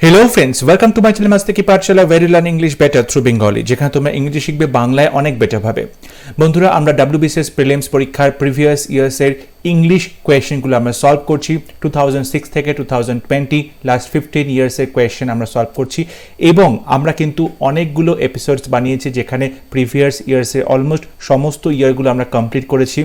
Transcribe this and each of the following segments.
Hello friends, welcome to my channel Mastaki Pathshala very learn English better through Bengali, যেখানে তোমরা ইংরেজি শিখবে বাংলায় অনেক বেটার ভাবে। বন্ধুরা, আমরা WBCS প্রিলিমস পরীক্ষার প্রিভিয়াস ইয়ার্সের ইংলিশ কোয়েশ্চেনগুলো আমরা সলভ করছি। 2006 থেকে 2020 লাস্ট 15 ইয়ার্সের কোয়েশ্চেন আমরা সলভ করছি, এবং আমরা কিন্তু অনেকগুলো এপিসোডস বানিয়েছি যেখানে প্রিভিয়াস ইয়ার্সের অলমোস্ট সমস্ত ইয়ারগুলো আমরা কমপ্লিট করেছি।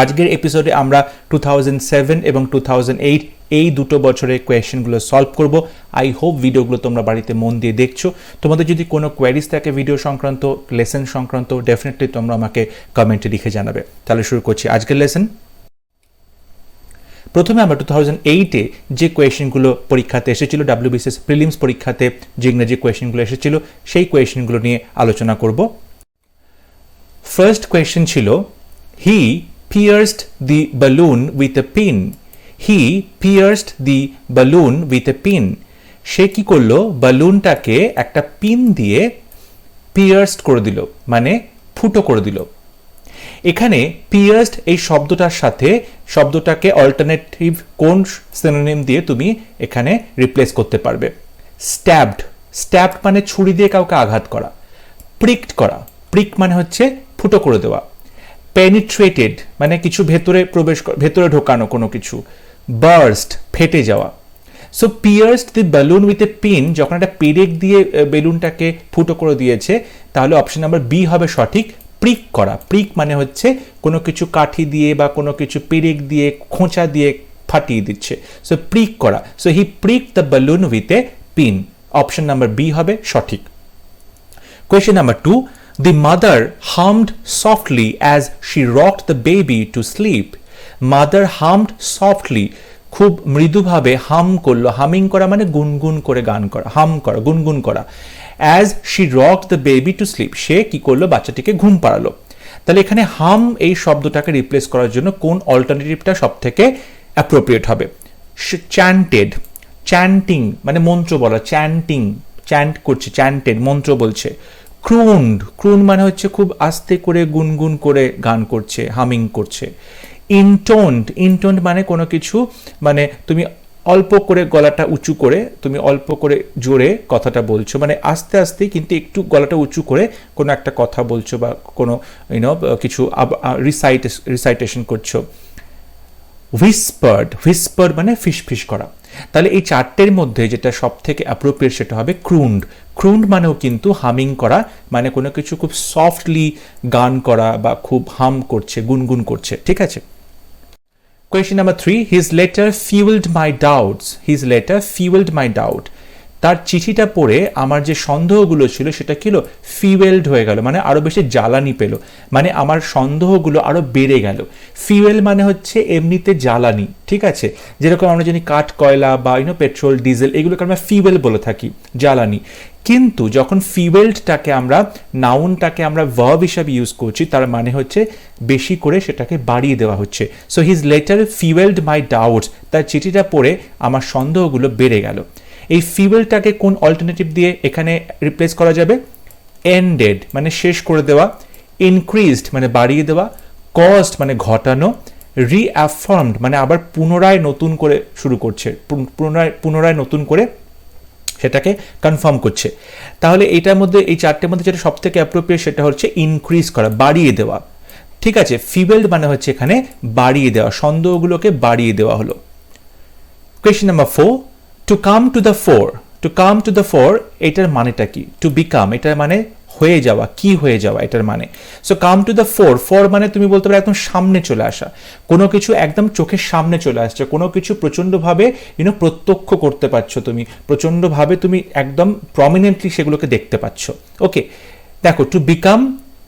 আজকের এপিসোডে আমরা 2007 এবং 2008 এই দুটো বছরের কোয়েশ্চেনগুলো সলভ করব। আই হোপ ভিডিওগুলো তোমরা বাড়িতে মন দিয়ে দেখছো। তোমাদের যদি কোনো কোয়ারিজ থাকে ভিডিও সংক্রান্ত, লেসন সংক্রান্ত, ডেফিনেটলি তোমরা আমাকে কমেন্টে লিখে জানাবে। তাহলে শুরু করছি আজকের লেসন। প্রথমে আমরা 2008-এ যে কোয়েশ্চেনগুলো পরীক্ষাতে এসেছিল, WBCS প্রিলিমস পরীক্ষাতে যে ইংরেজি কোয়েশ্চেনগুলো এসেছিল সেই কোয়েশ্চেনগুলো নিয়ে আলোচনা করব। ফার্স্ট কোয়েশ্চেন ছিল, হি pierced the balloon with a pin. He pierced the balloon with a pin. সে কি করলো? বালুনটাকে একটা পিন দিয়ে পিয়ার্সড করে দিল, মানে ফুটো করে দিল। এখানে পিয়ার্সড এই শব্দটার সাথে শব্দটাকে অল্টারনেটিভ কোন সিনোনিম দিয়ে তুমি এখানে রিপ্লেস করতে পারবে? স্ট্যাবড। স্ট্যাবড মানে ছুরি দিয়ে কাউকে আঘাত করা। প্রিকড করা। প্রিক মানে হচ্ছে ফুটো করে দেওয়া। পেনিট্রেটেড মানে কিছু ভেতরে ঢোকানো কোনো কিছু। বার্স্ট ফেটে যাওয়া। So pierced the balloon with a pin, যখন একটা পেরেক দিয়ে বেলুনটাকে ফুটো করে দিয়েছে, তাহলে অপশন নাম্বার বি হবে সঠিক, প্রিক করা। প্রিক মানে হচ্ছে কোনো কিছু কাঠি দিয়ে বা কোনো কিছু পেরেক দিয়ে খোঁচা দিয়ে ফাটিয়ে দিচ্ছে। সো প্রিক করা। So he prick the balloon with a pin. Option number B হবে সঠিক। Question number 2, the mother hummed softly as she rocked the baby to sleep. Mother hummed softly, খুব মৃদুভাবে হাম করলো। হামিং করা মানে গুনগুন করে গান করা, হাম করা, গুনগুন করা। as she rocked the baby to sleep, সে কি করলো? বাচ্চাটিকে ঘুম পাড়ালো। তাহলে এখানে হাম এই শব্দটাকে রিপ্লেস করার জন্য কোন অল্টারনেটিভটা সব থেকে অ্যাপ্রোপ্রিয়েট হবে? চ্যান্টেড। চ্যান্টিং মানে মন্ত্র বলা। চ্যান্টিং, চ্যান্ট করছে, চ্যান্টেড মন্ত্র বলছে। ক্রুন্ড। ক্রুন মানে হচ্ছে খুব আস্তে করে গুনগুন করে গান করছে, হামিং করছে। ইনটোন্ড। ইনটোন্ড মানে কোনো কিছু মানে তুমি অল্প করে গলাটা উঁচু করে, তুমি অল্প করে জোরে কথাটা বলছো, মানে আস্তে আস্তে কিন্তু একটু গলাটা উঁচু করে কোনো একটা কথা বলছো বা কোনো কিছু রিসাইটেশন করছো। হুইসপার্ড। হুইসপার্ড মানে ফিসফিস করা। তাহলে এই চারটের মধ্যে যেটা সব থেকে অ্যাপ্রোপ্রিয়েট সেটা হবে ক্রুন্ড। ক্রুন্ড মানেও কিন্তু হামিং করা, মানে কোনো কিছু খুব সফটলি গান করা বা খুব হাম করছে, গুনগুন করছে। ঠিক আছে। Question number 3, his letter fuelled my doubts. His letter fuelled my doubt. তার চিঠিটা পড়ে আমার যে সন্দেহগুলো ছিল সেটা কি হলো? ফিউয়েলড হয়ে গেল, মানে আরো বেশি জ্বালানি পেল, মানে আমার সন্দেহগুলো আরো বেড়ে গেল। ফিউয়েল মানে হচ্ছে এমনিতে জ্বালানি, ঠিক আছে? যেরকম আমরা জানি কাঠ, কয়লা বা পেট্রোল, ডিজেল, এগুলোকে আমরা ফিউয়েল বলে থাকি, জ্বালানি। কিন্তু যখন ফিউয়েলডটাকে আমরা নাউনটাকে আমরা ভার্ব হিসাবে ইউজ করছি, তার মানে হচ্ছে বেশি করে সেটাকে বাড়িয়ে দেওয়া হচ্ছে। So his letter fuelled my doubts, তার চিঠিটা পড়ে আমার সন্দেহগুলো বেড়ে গেল। এই ফিউয়েলটাকে কোন অল্টারনেটিভ দিয়ে এখানে রিপ্লেস করা যাবে? এন্ডেড মানে শেষ করে দেওয়া। ইনক্রিজড মানে বাড়িয়ে দেওয়া। কজড মানে ঘটানো। রিঅ্যাফার্মড মানে আবার পুনরায় নতুন করে শুরু করছে, পুনরায় নতুন করে সেটাকে কনফার্ম করছে। তাহলে এটার মধ্যে, এই চারটের মধ্যে যেটা সব থেকে অ্যাপ্রোপ্রিয়েট সেটা হচ্ছে ইনক্রিজ করা, বাড়িয়ে দেওয়া। ঠিক আছে। ফিউয়েলড মানে হচ্ছে এখানে বাড়িয়ে দেওয়া, সন্দেহগুলোকে বাড়িয়ে দেওয়া হলো। Question number 4, to come to the four. To come to the four এটার মানেটা কি? টু বিকাম এটার মানে হয়ে যাওয়া, কি হয়ে যাওয়া এটার মানে। So come to the four. Four মানে তুমি বলতে পারো একদম সামনে চলে আসা, কোনো কিছু একদম চোখের সামনে চলে আসছে, কোনো কিছু প্রচণ্ডভাবে প্রত্যক্ষ করতে পারছো তুমি, প্রচণ্ডভাবে তুমি একদম প্রমিনেন্টলি সেগুলোকে দেখতে পাচ্ছ। ওকে, দেখো টু বিকাম,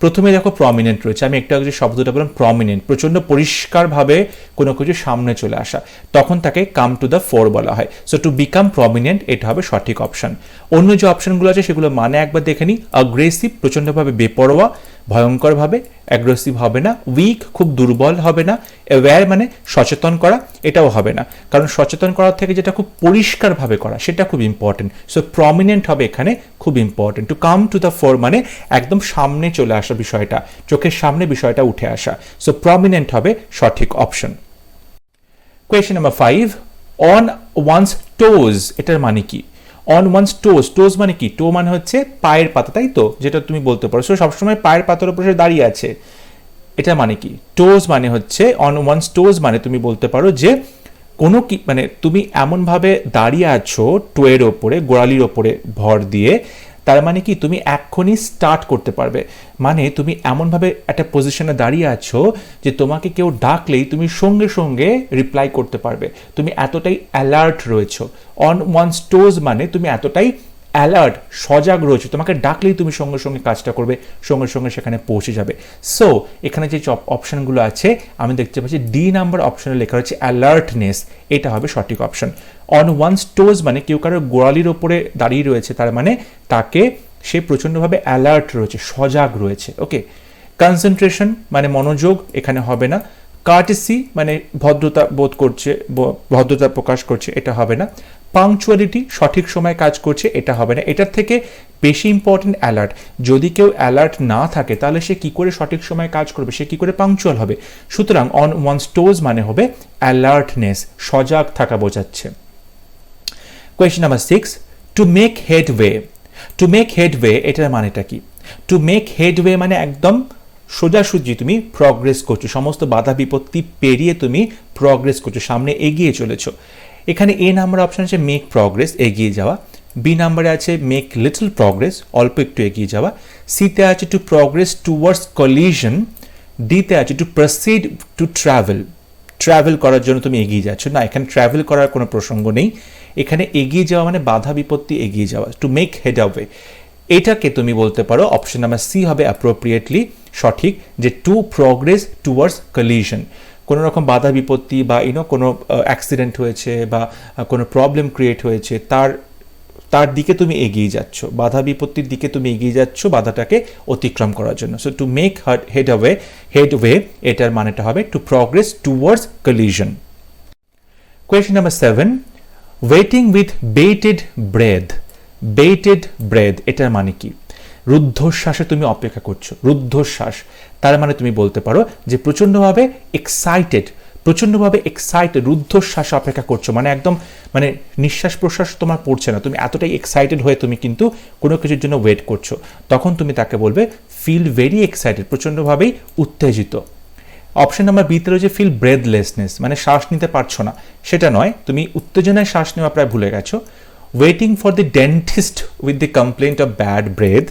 প্রথমে দেখো প্রমিনেন্ট রয়েছে, আমি একটু আগে যে শব্দটা বললাম প্রমিনেন্ট, প্রচণ্ড পরিষ্কারভাবে কোনো কিছু সামনে চলে আসা, তখন তাকে কাম টু দ্য ফোর বলা হয়। সো টু বিকাম প্রমিনেন্ট এটা হবে সঠিক অপশন। অন্য যে অপশনগুলো আছে সেগুলো মানে একবার দেখে নিই। অ্যাগ্রেসিভ প্রচণ্ডভাবে বেপরোয়া, ভয়ঙ্করভাবে, অ্যাগ্রেসিভ হবে না। উইক খুব দুর্বল হবে না। অ্যাওয়্যার মানে সচেতন করা, এটাও হবে না, কারণ সচেতন করার থেকে যেটা খুব পরিষ্কারভাবে করা সেটা খুব ইম্পর্টেন্ট। সো প্রমিনেন্ট হবে এখানে খুব important. To come to the four মানে একদম সামনে চলে আসা বিষয়টা, চোখের সামনে বিষয়টা উঠে আসা। সো প্রমিনেন্ট হবে সঠিক option. Question number 5, on one's toes এটার মানে কি? অন ওয়ান্স টোজ, টোজ মানে কি? টো মানে হচ্ছে পায়ের পাতা, তাই তো, যেটা তুমি বলতে পারো। সো সবসময় পায়ের পাতার উপরে সে দাঁড়িয়ে আছে, এটা মানে কি? টোজ মানে হচ্ছে অন ওয়ান্স টোজ মানে তুমি বলতে পারো যে কোনো কি মানে তুমি এমনভাবে দাঁড়িয়ে আছো টোয়ের ওপরে, গোড়ালির ওপরে ভর দিয়ে, তার মানে কি তুমি এক্ষুনি স্টার্ট করতে পারবে। মানে তুমি এমনভাবে একটা পজিশনে দাঁড়িয়ে আছো যে তোমাকে কেউ ডাকলেই তুমি সঙ্গে সঙ্গে রিপ্লাই করতে পারবে, তুমি এতটাই অ্যালার্ট রয়েছো। অন ওয়ান্স টোজ মানে তুমি এতটাই অ্যালার্ট, সজাগ রয়েছে, তোমাকে ডাকলেই তুমি সঙ্গে সঙ্গে কাজটা করবে, সঙ্গে সঙ্গে সেখানে পৌঁছে যাবে। সো এখানে যে অপশনগুলো আছে আমি দেখতে পাচ্ছি ডি নাম্বার অপশনে লেখা হচ্ছে অ্যালার্টনেস, এটা হবে সঠিক অপশন। অন ওয়ান্স টোজ মানে কেউ কারো গোড়ালির ওপরে দাঁড়িয়ে রয়েছে, তার মানে তাকে সে প্রচণ্ডভাবে অ্যালার্ট রয়েছে, সজাগ রয়েছে। ওকে, কনসেন্ট্রেশন মানে মনোযোগ, এখানে হবে না। কার্টেসি মানে ভদ্রতা বোধ করছে, ভদ্রতা প্রকাশ করছে, এটা হবে না। পাংচুয়ালিটি সঠিক সময় কাজ করছে, এটা হবে না। এটার থেকে বেশি ইম্পর্টেন্ট অ্যালার্ট। যদি কেউ অ্যালার্ট না থাকে তাহলে সে কি করে সঠিক সময় কাজ করবে, সে কি করে পাংচুয়াল হবে? সুতরাং অন ওয়ান্স টোজ মানে হবে অ্যালার্টনেস, সজাগ থাকা বোঝাচ্ছে। Question number 6, to make Headway. To make Headway এটার মানেটা কি? টু মেক হেডওয়ে মানে একদম সোজাসুজি তুমি প্রগ্রেস করছো, সমস্ত বাধা বিপত্তি পেরিয়ে তুমি প্রগ্রেস করছো, সামনে এগিয়ে চলেছো। এখানে এ নাম্বার অপশন আছে মেক প্রগ্রেস, এগিয়ে যাওয়া। বি নাম্বারে আছে মেক লিটল প্রগ্রেস, অল্প একটু এগিয়ে যাওয়া। সিতে আছে টু প্রগ্রেস টুয়ার্ডস কলিশন। ডিতে আছে two proceed to travel, travel করার জন্য তুমি এগিয়ে যাচ্ছ। না, এখানে ট্রাভেল করার কোনো প্রসঙ্গ নেই, এখানে এগিয়ে যাওয়া মানে বাধা বিপত্তি এগিয়ে যাওয়া। টু মেক হেডওয়ে এটাকে তুমি বলতে পারো অপশন নাম্বার সি হবে অ্যাপ্রোপ্রিয়েটলি সঠিক, যে টু প্রগ্রেস টুয়ার্ডস কলিশন। কোনো রকম বাধা বিপত্তি বা কোনো অ্যাক্সিডেন্ট হয়েছে বা কোনো প্রবলেম ক্রিয়েট হয়েছে, তার দিকে তুমি এগিয়ে যাচ্ছ, বাধা বিপত্তির দিকে তুমি এগিয়ে যাচ্ছ বাধাটাকে অতিক্রম করার জন্য। সো টু মেক হেডওয়ে এটার মানেটা হবে to progress towards collision. Question number 7, waiting with bated breath. Bated breath এটার মানে কি? রুদ্ধশ্বাসে তুমি অপেক্ষা করছো, রুদ্ধশ্বাস তার মানে তুমি বলতে পারো যে প্রচণ্ডভাবে এক্সাইটেড, রুদ্ধশ্বাসে অপেক্ষা করছো, মানে একদম মানে নিঃশ্বাস প্রশ্বাস তোমার পড়ছে না, তুমি এতটাই এক্সাইটেড হয়ে তুমি কিন্তু কোনো কিছুর জন্য ওয়েট করছো, তখন তুমি তাকে বলবে ফিল ভেরি এক্সাইটেড, প্রচণ্ডভাবেই উত্তেজিত। অপশন নাম্বার বিতে রয়েছে ফিল ব্রেথলেসনেস, মানে শ্বাস নিতে পারছো না, সেটা নয়, তুমি উত্তেজনায় শ্বাস নেওয়া প্রায় ভুলে গেছো। Waiting for the dentist with the complaint of bad breath,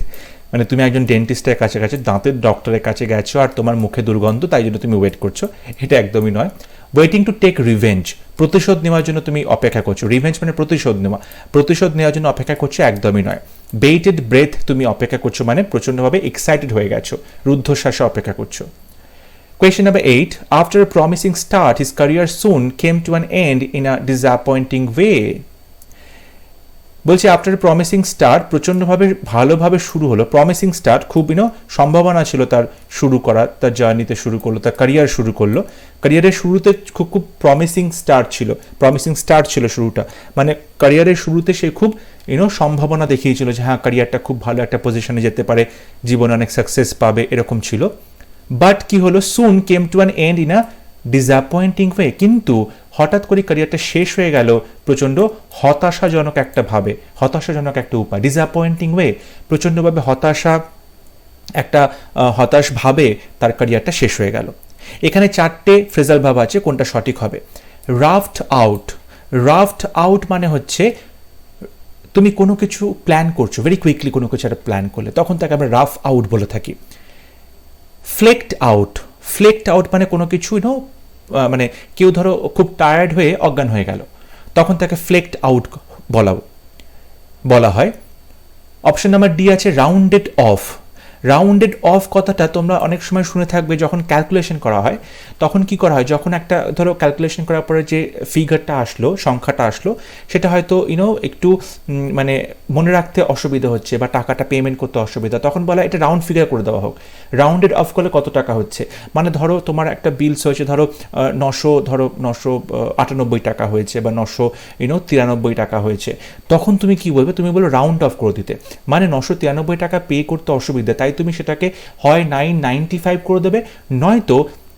মানে তুমি একজন ডেন্টিস্টের কাছে দাঁতের ডক্টরের কাছে গেছো আর তোমার মুখে দুর্গন্ধ, তাই জন্য তুমি ওয়েট করছো, এটা একদমই নয়। ওয়েটিং টু টেক রিভেঞ্জ, প্রতিশোধ নেওয়ার জন্য তুমি অপেক্ষা করছো, রিভেঞ্জ মানে প্রতিশোধ নেওয়ার জন্য অপেক্ষা করছো, একদমই নয়। বেটেড ব্রেথ তুমি অপেক্ষা করছো মানে প্রচণ্ডভাবে এক্সাইটেড হয়ে গেছো, রুদ্ধশ্বাসে অপেক্ষা করছো। Question number 8, after a promising start, his career soon came to an end in a disappointing way. বলছি আফটার প্রমিসিং স্টার্ট, প্রচণ্ডভাবে ভালোভাবে শুরু হলো, প্রমিসিং স্টার্ট খুব সম্ভাবনা ছিল তার শুরু করার, তার জার্নিতে শুরু করলো, তার ক্যারিয়ার শুরু করলো, ক্যারিয়ারের শুরুতে খুব প্রমিসিং স্টার্ট ছিল শুরুটা, মানে ক্যারিয়ারের শুরুতে সে খুব সম্ভাবনা দেখিয়েছিল যে হ্যাঁ ক্যারিয়ারটা খুব ভালো একটা পজিশনে যেতে পারে, জীবনে অনেক সাকসেস পাবে, এরকম ছিল। বাট কি হলো, soon came to an end in a disappointing way, কিন্তু হঠাৎ করে ক্যারিয়ারটা শেষ হয়ে গেল প্রচণ্ড হতাশাজনক একটা উপায়। ডিসঅ্যাপয়েন্টিং ওয়ে, প্রচণ্ডভাবে হতাশভাবে তার ক্যারিয়ারটা শেষ হয়ে গেল। এখানে 4টে ফ্রেজাল ভাব আছে, কোনটা সঠিক হবে? রাফট আউট মানে হচ্ছে তুমি কোনো কিছু প্ল্যান করছো, ভেরি কুইকলি কোনো কিছু একটা প্ল্যান করলে, তখন তাকে আমরা রাফ আউট বলে থাকি। ফ্লেকড আউট মানে কোনো কিছু মানে কেউ ধরো খুব টায়ার্ড হয়ে অজ্ঞান হয়ে গেল, তখন তাকে ফ্লেকড আউট বলা হয়। অপশন নাম্বার ডি আছে রাউন্ডেড অফ কথাটা তোমরা অনেক সময় শুনে থাকবে, যখন ক্যালকুলেশন করা হয় তখন কি করা হয়, যখন একটা ধরো ক্যালকুলেশন করার পরে যে ফিগারটা আসলো, সংখ্যাটা আসলো, সেটা হয়তো একটু মানে মনে রাখতে অসুবিধা হচ্ছে বা টাকাটা পেমেন্ট করতে অসুবিধা, তখন বলা এটা রাউন্ড ফিগার করে দেওয়া হোক। রাউন্ডেড অফ করলে কত টাকা হচ্ছে, মানে ধরো তোমার একটা বিলস হয়েছে ধরো 998 টাকা হয়েছে বা 993 টাকা হয়েছে, তখন তুমি কি বলবে, তুমি বলো রাউন্ড অফ করে দিতে, মানে 993 টাকা পে করতে অসুবিধা, তাই তুমি সেটাকে হয় 995 করে দেবে, নয়তো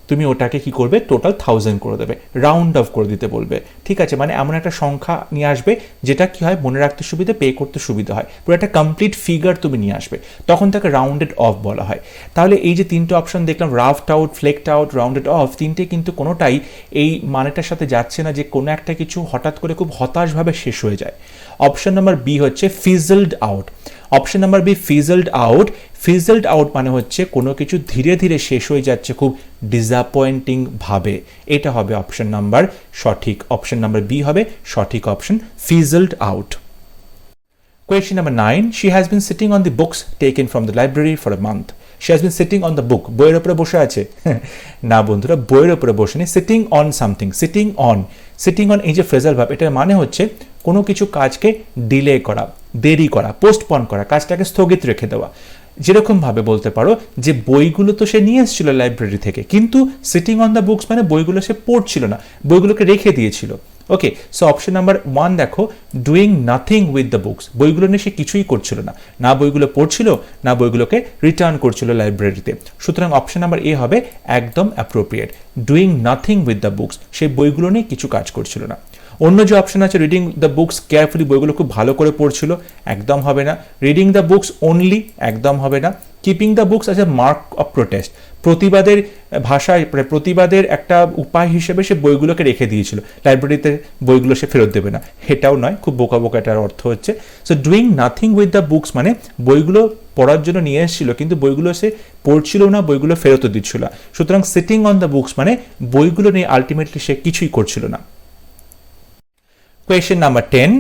তুমি ওটাকে কি করবে, টোটাল 1000 করে দেবে, রাউন্ড অফ করে দিতে বলবে। ঠিক আছে, মানে এমন একটা সংখ্যা নিয়ে আসবে যেটা কি হয় মনে রাখতে সুবিধা, পে করতে সুবিধা হয়, পুরো একটা কমপ্লিট ফিগার তুমি নিয়ে আসবে, তখন তাকে রাউন্ডেড অফ বলা হয়। তাহলে এই যে তিনটে অপশন দেখলাম, রাফড out, flecked out, rounded of, তিনটে কিন্তু কোনোটাই এই মানেটার সাথে যাচ্ছে না যে কোনো একটা কিছু হঠাৎ করে খুব হতাশভাবে শেষ হয়ে যায়। অপশন নাম্বার বি হচ্ছে fizzled out. Option number B fizzled out. Fizzled out মানে হচ্ছে কোনো কিছু ধীরে ধীরে শেষ হয়ে যাচ্ছে খুব ডিসঅ্যাপয়েন্টিং ভাবে, এটা হবে অপশন নাম্বার সঠিক, অপশন নাম্বার বি হবে সঠিক option, ফিজলড out. Question number 9. She has been sitting on the books taken from the library for a month. She has been sitting on the book. বইয়ের উপরে বসে আছে না বন্ধুরা, বইয়ের উপরে বসে নেই, sitting on something, sitting on. Sitting on এই যে ফ্রেজাল ভার্ব, এটার মানে হচ্ছে কোনো কিছু কাজকে ডিলে করা, দেরি করা, পোস্টপন করা, কাজটাকে স্থগিত রেখে দেওয়া। যেরকম ভাবে বলতে পারো যে বইগুলো তো সে নিয়ে এসেছিল লাইব্রেরি থেকে, কিন্তু সিটিং অন দ্য বুকস মানে বইগুলো সে পড়ছিল না, বইগুলোকে রেখে দিয়েছিল। ওকে, সো অপশন নাম্বার 1 দেখো, doing nothing with the books, বইগুলো নিয়ে সে কিছুই করছিল না, না বইগুলো পড়ছিল না বইগুলোকে রিটার্ন করছিল লাইব্রেরিতে। সুতরাং অপশন নাম্বার এ হবে একদম appropriate, doing nothing with the books, সেই বইগুলো নিয়ে কিছু কাজ করছিল না। অন্য যে অপশন আছে রিডিং দ্য বুকস কেয়ারফুলি, বইগুলো খুব ভালো করে পড়ছিল, একদম হবে না। রিডিং দ্য বুকস অনলি, একদম হবে না। Keeping the books as a mark of protest, প্রতিবাদের ভাষায়, প্রতিবাদের একটা উপায় হিসেবে সে বইগুলোকে রেখে দিয়েছিল, লাইব্রেরিতে বইগুলো সে ফেরত দেবে না, এটাও নয়, খুব বোকা বোকা এটার অর্থ হচ্ছে। So doing nothing with the books মানে বইগুলো পড়ার জন্য নিয়ে এসেছিল কিন্তু বইগুলো সে পড়ছিল না, বইগুলো ফেরতও দিচ্ছিল না। সুতরাং সিটিং অন দ্য বুকস মানে বইগুলো নিয়ে আলটিমেটলি সে কিছুই করছিল না। কোয়েশ্চেন নাম্বার 10,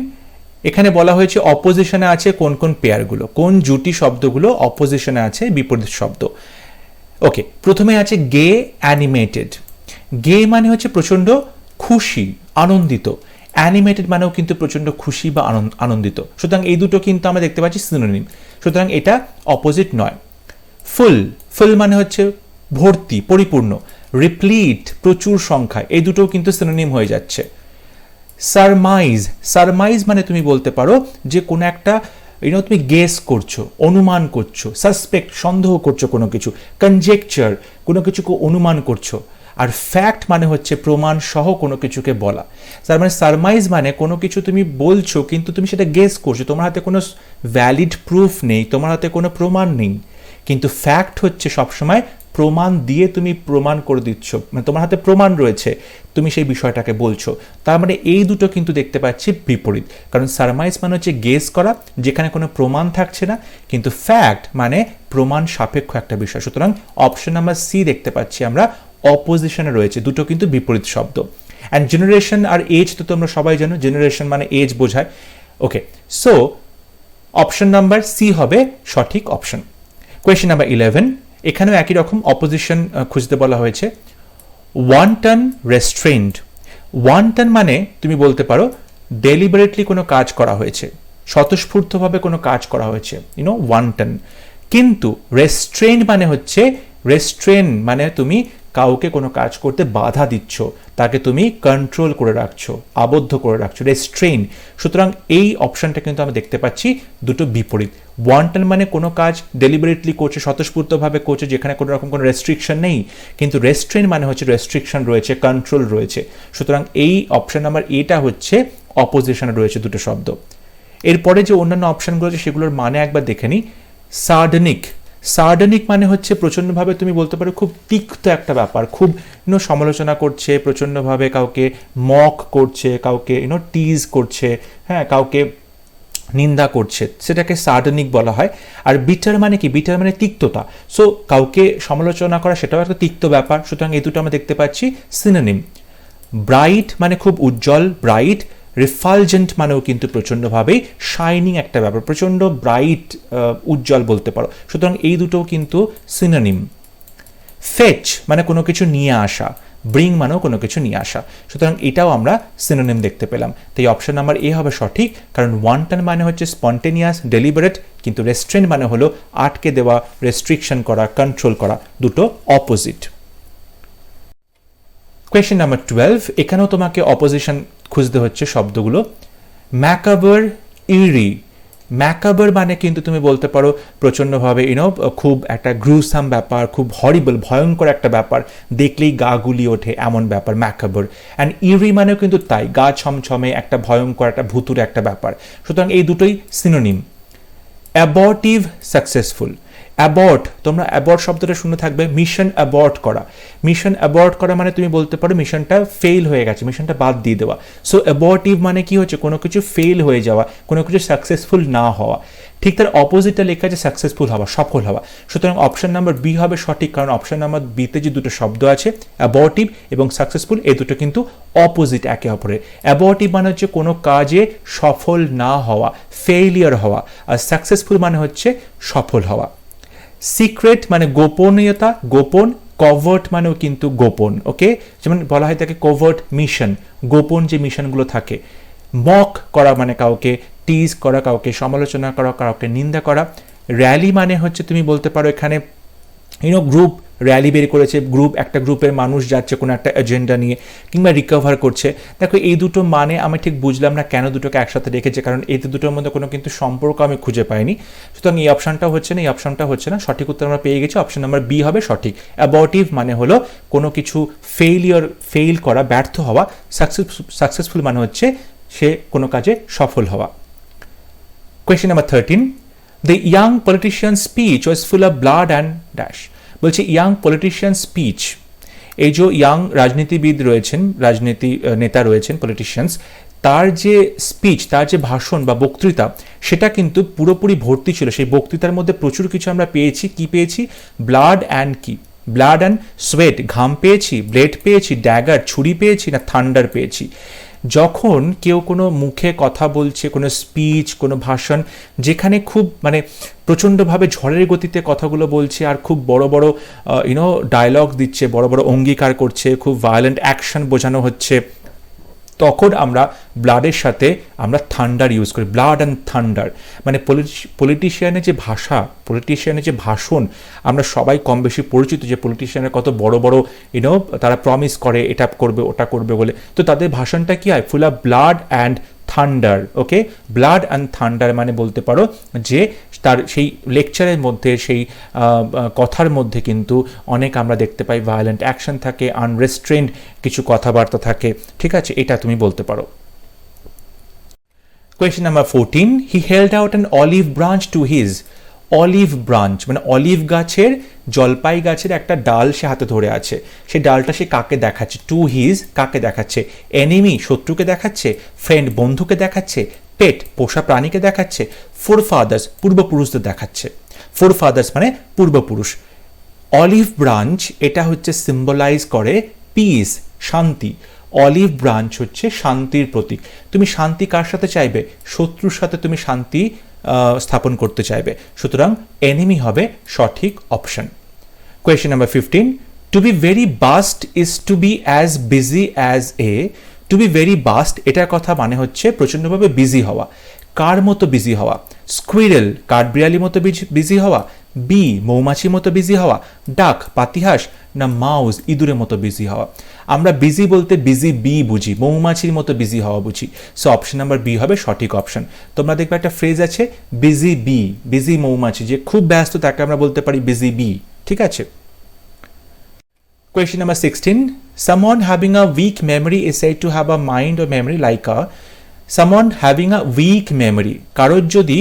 এখানে বলা হয়েছে অপোজিশনে আছে কোন কোন পেয়ারগুলো, কোন জুটি শব্দগুলো অপোজিশনে আছে, বিপরীত শব্দ। ওকে, প্রথমে আছে গে অ্যানিমেটেড। গে মানে হচ্ছে প্রচন্ড খুশি, আনন্দিত। অ্যানিমেটেড মানেও কিন্তু প্রচন্ড খুশি বা আনন্দিত। সুতরাং এই দুটো কিন্তু আমরা দেখতে পাচ্ছি সিনোনিম, সুতরাং এটা অপোজিট নয়। ফুল, ফুল মানে হচ্ছে ভর্তি, পরিপূর্ণ। রিপ্লিট প্রচুর সংখ্যায়, এই দুটোও কিন্তু সিনোনিম হয়ে যাচ্ছে। সারমাইজ, সারমাইজ মানে তুমি বলতে পারো যে কোনো একটা তুমি গেস করছো, অনুমান করছো। সাসপেক্ট সন্দেহ করছো কোনো কিছু। কনজেকচার কোনো কিছুকে অনুমান করছো। আর ফ্যাক্ট মানে হচ্ছে প্রমাণ সহ কোনো কিছুকে বলা। তার মানে সারমাইজ মানে কোনো কিছু তুমি বলছো কিন্তু তুমি সেটা গেস করছো, তোমার হাতে কোনো ভ্যালিড প্রুফ নেই, তোমার হাতে কোনো প্রমাণ নেই। কিন্তু ফ্যাক্ট হচ্ছে সবসময় প্রমাণ দিয়ে তুমি প্রমাণ করে দিচ্ছ, মানে তোমার হাতে প্রমাণ রয়েছে, তুমি সেই বিষয়টাকে বলছো। তার মানে এই দুটো কিন্তু দেখতে পাচ্ছি বিপরীত, কারণ সারমাইজ মানে হচ্ছে গেস করা যেখানে কোনো প্রমাণ থাকছে না, কিন্তু ফ্যাক্ট মানে প্রমাণ সাপেক্ষ একটা বিষয়। সুতরাং অপশন নাম্বার সি দেখতে পাচ্ছি আমরা অপোজিশনে রয়েছে, দুটো কিন্তু বিপরীত শব্দ। অ্যান্ড জেনারেশন আর এজ তো তোমরা সবাই জানো, জেনারেশন মানে এজ বোঝায়। ওকে, সো অপশন নাম্বার সি হবে সঠিক অপশন। কোয়েশ্চেন নাম্বার 11, এখানেও একই রকম অপোজিশন খুঁজতে বলা হয়েছে। ওয়ান্টন রেস্ট্রেন্ড। ওয়ান্টন মানে তুমি বলতে পারো ডেলিবারেটলি কোনো কাজ করা হয়েছে, স্বতঃস্ফূর্তভাবে কোনো কাজ করা হয়েছে, ওয়ান্টন। কিন্তু রেস্ট্রেন্ড মানে হচ্ছে, রেস্ট্রেন মানে তুমি কাউকে কোনো কাজ করতে বাধা দিচ্ছ, তাকে তুমি কন্ট্রোল করে রাখছো, আবদ্ধ করে রাখছো, রেস্ট্রেন। সুতরাং এই অপশনটা কিন্তু আমরা দেখতে পাচ্ছি দুটো বিপরীত। ওয়ান্টন মানে কোনো কাজ ডেলিবারেটলি করছে, স্বতঃস্ফূর্তভাবে করছে, যেখানে কোনো রকম কোনো রেস্ট্রিকশন নেই, কিন্তু রেস্ট্রেন মানে হচ্ছে রেস্ট্রিকশন রয়েছে, কন্ট্রোল রয়েছে। সুতরাং এই অপশন নাম্বার এটা হচ্ছে অপোজিশনে রয়েছে দুটো শব্দ। এরপরে যে অন্যান্য অপশনগুলো আছে সেগুলোর মানে একবার দেখে নিই। সার্ডনিক, সার্ডনিক মানে হচ্ছে প্রচণ্ডভাবে তুমি বলতে পারো খুব তিক্ত একটা ব্যাপার, খুব সমালোচনা করছে, প্রচণ্ডভাবে কাউকে মক করছে, কাউকে টিজ করছে, হ্যাঁ, কাউকে নিন্দা করছে, সেটাকে সার্ডনিক বলা হয়। আর বিটার মানে কি? বিটার মানে তিক্ততা। সো কাউকে সমালোচনা করা সেটাও একটা তিক্ত ব্যাপার। সুতরাং এই দুটো আমরা দেখতে পাচ্ছি সিনোনিম। ব্রাইট মানে খুব উজ্জ্বল, ব্রাইট। রিফালজেন্ট মানেও কিন্তু প্রচণ্ডভাবেই শাইনিং একটা ব্যাপার, প্রচণ্ড ব্রাইট, উজ্জ্বল বলতে পারো। সুতরাং এই দুটোও কিন্তু সিনোনিম। ফেচ মানে কোনো কিছু নিয়ে আসা, ব্রিং মানেও কোনো কিছু নিয়ে আসা। সুতরাং এটাও আমরা সিনোনিম দেখতে পেলাম। তো এই অপশন নাম্বার এ হবে সঠিক, কারণ ওয়ান্টন মানে হচ্ছে স্পন্টেনিয়াস, ডেলিবারেট, কিন্তু রেস্ট্রেন্ট মানে হলো আটকে দেওয়া, রেস্ট্রিকশন করা, কন্ট্রোল করা, দুটো অপোজিট। কোয়েশ্চেন নাম্বার 12, এখানেও তোমাকে অপোজিশন খুঁজতে হচ্ছে শব্দগুলো। ম্যাকাবার, ইরি। ম্যাকাবার মানে কিন্তু তুমি বলতে পারো প্রচণ্ডভাবে খুব একটা গ্রুসাম ব্যাপার, খুব হরিবল, ভয়ঙ্কর একটা ব্যাপার, দেখলেই গা গুলি ওঠে এমন ব্যাপার ম্যাকাবার। অ্যান্ড ইরি মানেও কিন্তু তাই, গা ছমছমে একটা ভয়ঙ্কর একটা ভুতুরে একটা ব্যাপার। সুতরাং এই দুটোই সিনোনিম। অ্যাবর্টিভ সাকসেসফুল, অ্যাবর্ট, তোমরা অ্যাবর্ট শব্দটা শুনে থাকবে, মিশন অ্যাবর্ট করা। মিশন অ্যাবর্ট করা মানে তুমি বলতে পারো মিশনটা ফেল হয়ে গেছে, মিশনটা বাদ দিয়ে দেওয়া। সো অ্যাবর্টিভ মানে কি হচ্ছে, কোনো কিছু ফেল হয়ে যাওয়া, কোনো কিছু সাকসেসফুল না হওয়া। ঠিক তার অপোজিটটা লেখা আছে সাকসেসফুল হওয়া, সফল হওয়া। সুতরাং অপশন নাম্বার বি হবে সঠিক, কারণ অপশন নাম্বার বিতে যে দুটো শব্দ আছে অ্যাবর্টিভ এবং সাকসেসফুল, এই দুটো কিন্তু অপোজিট একে অপরের। অ্যাবর্টিভ মানে হচ্ছে কোনো কাজে সফল না হওয়া, ফেইলিয়ার হওয়া, আর সাকসেসফুল মানে হচ্ছে সফল হওয়া। সিক্রেট মানে গোপনীয়তা, গোপন। কভার্ট মানেও কিন্তু গোপন, ওকে, যেমন বলা হয় তাকে কভার্ট মিশন, গোপন যে মিশনগুলো থাকে। মক করা মানে কাউকে টিজ করা, কাউকে সমালোচনা করা, কাউকে নিন্দা করা। র্যালি মানে হচ্ছে তুমি বলতে পারো এখানে গ্রুপ র্যালি বের করেছে, একটা গ্রুপের মানুষ যাচ্ছে কোনো একটা এজেন্ডা নিয়ে, কিংবা রিকভার করছে। দেখো এই দুটো মানে আমি ঠিক বুঝলাম না কেন দুটোকে একসাথে রেখেছে, কারণ এই দুটোর মধ্যে কোনো কিন্তু সম্পর্ক আমি খুঁজে পাইনি। সুতরাং এই অপশনটা হচ্ছে না, এই অপশনটা হচ্ছে না, সঠিক উত্তর আমরা পেয়ে গেছি, অপশন নাম্বার বি হবে সঠিক। অ্যাবর্টিভ মানে হলো কোনো কিছু ফেইল করা, ব্যর্থ হওয়া। সাকসেসফুল মানে হচ্ছে সে কোনো কাজে সফল হওয়া। Question number 13, the young politician speech was full of blood and dash. বলছে ইয়াং পলিটিশিয়ান স্পিচ, এই যে ইয়াং রাজনীতিবিদ রয়েছেন, রাজনীতি নেতা রয়েছেন, পলিটিশিয়ানস, তার যে স্পিচ, তার যে ভাষণ বা বক্তৃতা, সেটা কিন্তু পুরোপুরি ভর্তি ছিল। সেই বক্তৃতার মধ্যে প্রচুর কিছু আমরা পেয়েছি। কি পেয়েছি? ব্লাড অ্যান্ড কি, ব্লাড অ্যান্ড সোয়েট, ঘাম পেয়েছি, ব্লেড পেয়েছি, ড্যাগার ছুরি পেয়েছি, না থান্ডার পেয়েছি। যখন কেউ কোনো মুখে কথা বলছে, কোনো স্পিচ, কোনো ভাষণ, যেখানে খুব মানে প্রচণ্ডভাবে ঝড়ের গতিতে কথাগুলো বলছে, আর খুব বড় বড় ডায়লগ দিচ্ছে, বড় বড় অঙ্গীকার করছে, খুব ভায়োলেন্ট অ্যাকশন বোঝানো হচ্ছে, তখন আমরা ব্লাডের সাথে আমরা থান্ডার ইউজ করি। ব্লাড অ্যান্ড থান্ডার মানে পলিটিশিয়ানের যে ভাষা, পলিটিশিয়ানের যে ভাষণ, আমরা সবাই কম বেশি পরিচিত যে পলিটিশিয়ানের কত বড় বড় তারা প্রমিস করে এটা করবে ওটা করবে বলে। তো তাদের ভাষণটা কি হয়? Full of blood and thunder. Okay, blood and thunder মানে বলতে পারো যে তার সেই লেকচারের মধ্যে, সেই কথার মধ্যে কিন্তু অনেক আমরা দেখতে পাই ভায়োলেন্ট অ্যাকশন থাকে, আনরেস্ট্রেন্ড কিছু কথাবার্তা থাকে। ঠিক আছে, এটা তুমি বলতে পারো। Question number 14, he held out an olive branch to his. Olive branch মানে অলিভ গাছের, জলপাই গাছের একটা ডাল সে হাতে ধরে আছে। সেই ডালটা সে কাকে দেখাচ্ছে? টু হিজ, কাকে দেখাচ্ছে? এনিমি, শত্রুকে দেখাচ্ছে, ফ্রেন্ড, বন্ধুকে দেখাচ্ছে, পেট, পোষা প্রাণীকে দেখাচ্ছে, ফোরফাদার্স, পূর্বপুরুষদের দেখাচ্ছে। ফোরফাদার্স মানে পূর্বপুরুষ। অলিভ ব্রাঞ্চ এটা হচ্ছে সিম্বলাইজ করে পিস, শান্তি। অলিভ ব্রাঞ্চ হচ্ছে শান্তির প্রতীক। তুমি শান্তি কার সাথে চাইবে? শত্রুর সাথে তুমি শান্তি স্থাপন করতে চাইবে। সুতরাং এনিমি হবে সঠিক option. Question number 15, to be very bust is to be as busy as a. To be very bust এটার কথা মানে হচ্ছে প্রচণ্ডভাবে বিজি হওয়া। কার মতো বিজি হওয়া? স্কুইরেল, কাঠবিড়ালি মতো বিজি হওয়া, বি, মৌমাছির মতো বিজি হওয়া, ডাক, পাতিহাঁস, না মাউস, ইঁদুরের মতো বিজি হওয়া। আমরা বিজি বলতে বিজি বি বুঝি, মৌমাছির মতো বিজি হওয়া বুঝি। সো অপশন নাম্বার বি হবে সঠিক অপশন। তোমরা দেখবে একটা ফ্রেজ আছে বিজি বি, বিজি মৌমাছি, যে খুব ব্যস্ত তাকে আমরা বলতে পারি বিজি বি। ঠিক আছে। Question number 16, someone having a weak memory is said to have a mind or memory like a. Someone having a weak memory, কারোর যদি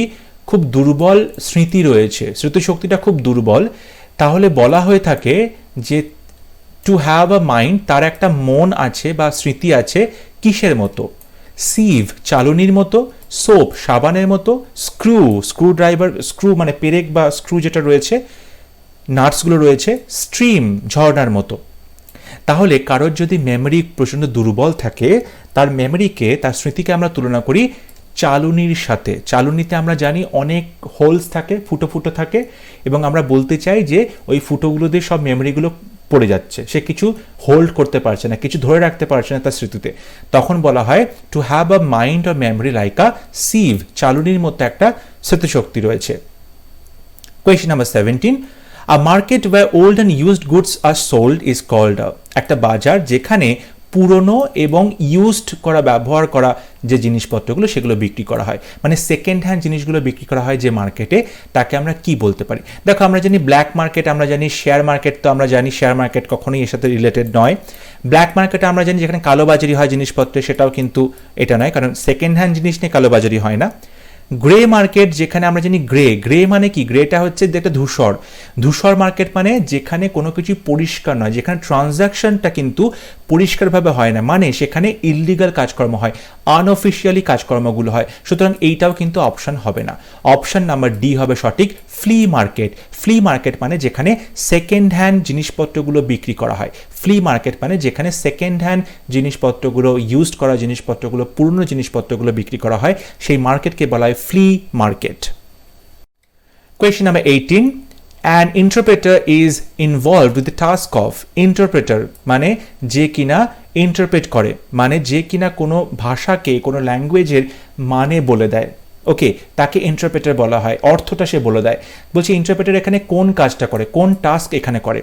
খুব দুর্বল স্মৃতি রয়েছে, স্মৃতিশক্তিটা খুব দুর্বল, তাহলে বলা হয়ে থাকে যে টু হ্যাভ আ মাইন্ড, তার একটা মন আছে বা স্মৃতি আছে কিসের মতো? সিভ, চালনির মতো, সোপ, সাবানের মতো, স্ক্রু ড্রাইভার, স্ক্রু মানে পেরেক বা স্ক্রু যেটা রয়েছে, নাটসগুলো রয়েছে, স্ট্রিম, ঝর্ণার মতো। তাহলে কারোর যদি মেমোরি প্রচণ্ড দুর্বল থাকে, তার মেমোরিকে, তার স্মৃতিকে আমরা তুলনা করি চালুনির সাথে। চালুনিতে আমরা জানি অনেক হোলস থাকে, ফুটো ফুটো থাকে, এবং আমরা বলতে চাই যে ওই ফুটোগুলো দিয়ে সব মেমোরিগুলো পড়ে যাচ্ছে, সে কিছু হোল্ড করতে পারছে না, কিছু ধরে রাখতে পারছে না তার স্মৃতিতে। তখন বলা হয় to have a mind or memory like a sieve, চালুনির মতো একটা স্মৃতিশক্তি রয়েছে। Question number 17, a market where old and used goods are sold is called a. একটা বাজার যেখানে পুরনো এবং ইউজড করা, ব্যবহার করা যে জিনিসপত্রগুলো সেগুলো বিক্রি করা হয়, মানে সেকেন্ড হ্যান্ড জিনিসগুলো বিক্রি করা হয় যে মার্কেটে, তাকে আমরা কি বলতে পারি? দেখো আমরা জানি ব্ল্যাক মার্কেট, আমরা জানি শেয়ার মার্কেট, তো আমরা জানি শেয়ার মার্কেট কখনোই এর সাথে রিলেটেড নয়। ব্ল্যাক মার্কেটে আমরা জানি যেখানে কালোবাজারি হয় জিনিসপত্রে, সেটাও কিন্তু এটা নয়, কারণ সেকেন্ড হ্যান্ড জিনিস নিয়ে কালোবাজারি হয় না। গ্রে মার্কেট যেখানে আমরা জানি গ্রে মানে কি? গ্রেটা হচ্ছে একটা ধূসর মার্কেট মানে যেখানে কোনো কিছু পরিষ্কার নয়, যেখানে ট্রানজ্যাকশনটা কিন্তু পরিষ্কারভাবে হয় না, মানে সেখানে ইললিগাল কাজকর্ম হয়, আনঅফিসিয়ালি কাজকর্মগুলো হয়। সুতরাং এইটাও কিন্তু অপশন হবে না, অপশন নাম্বার ডি হবে সঠিক, ফ্লি মার্কেট মানে যেখানে সেকেন্ড হ্যান্ড জিনিসপত্রগুলো বিক্রি করা হয়। ফ্লি মার্কেট মানে যেখানে সেকেন্ড হ্যান্ড জিনিসপত্রগুলো, ইউজড করা জিনিসপত্রগুলো, পুরনো জিনিসপত্রগুলো বিক্রি করা হয়, সেই মার্কেটকে বলা হয় flea market. Question number 18. An interpreter is involved with the task of, interpreter মানে যে কিনা ইন্টারপ্রেট করে, মানে যে কিনা কোনো ভাষাকে, কোনো ল্যাঙ্গুয়েজের মানে বলে দেয়, ওকে, তাকে ইন্টারপ্রেটার বলা হয়, অর্থটা সে বলে দেয়। বলছি ইন্টারপ্রেটার এখানে কোন কাজটা করে, কোন টাস্ক এখানে করে?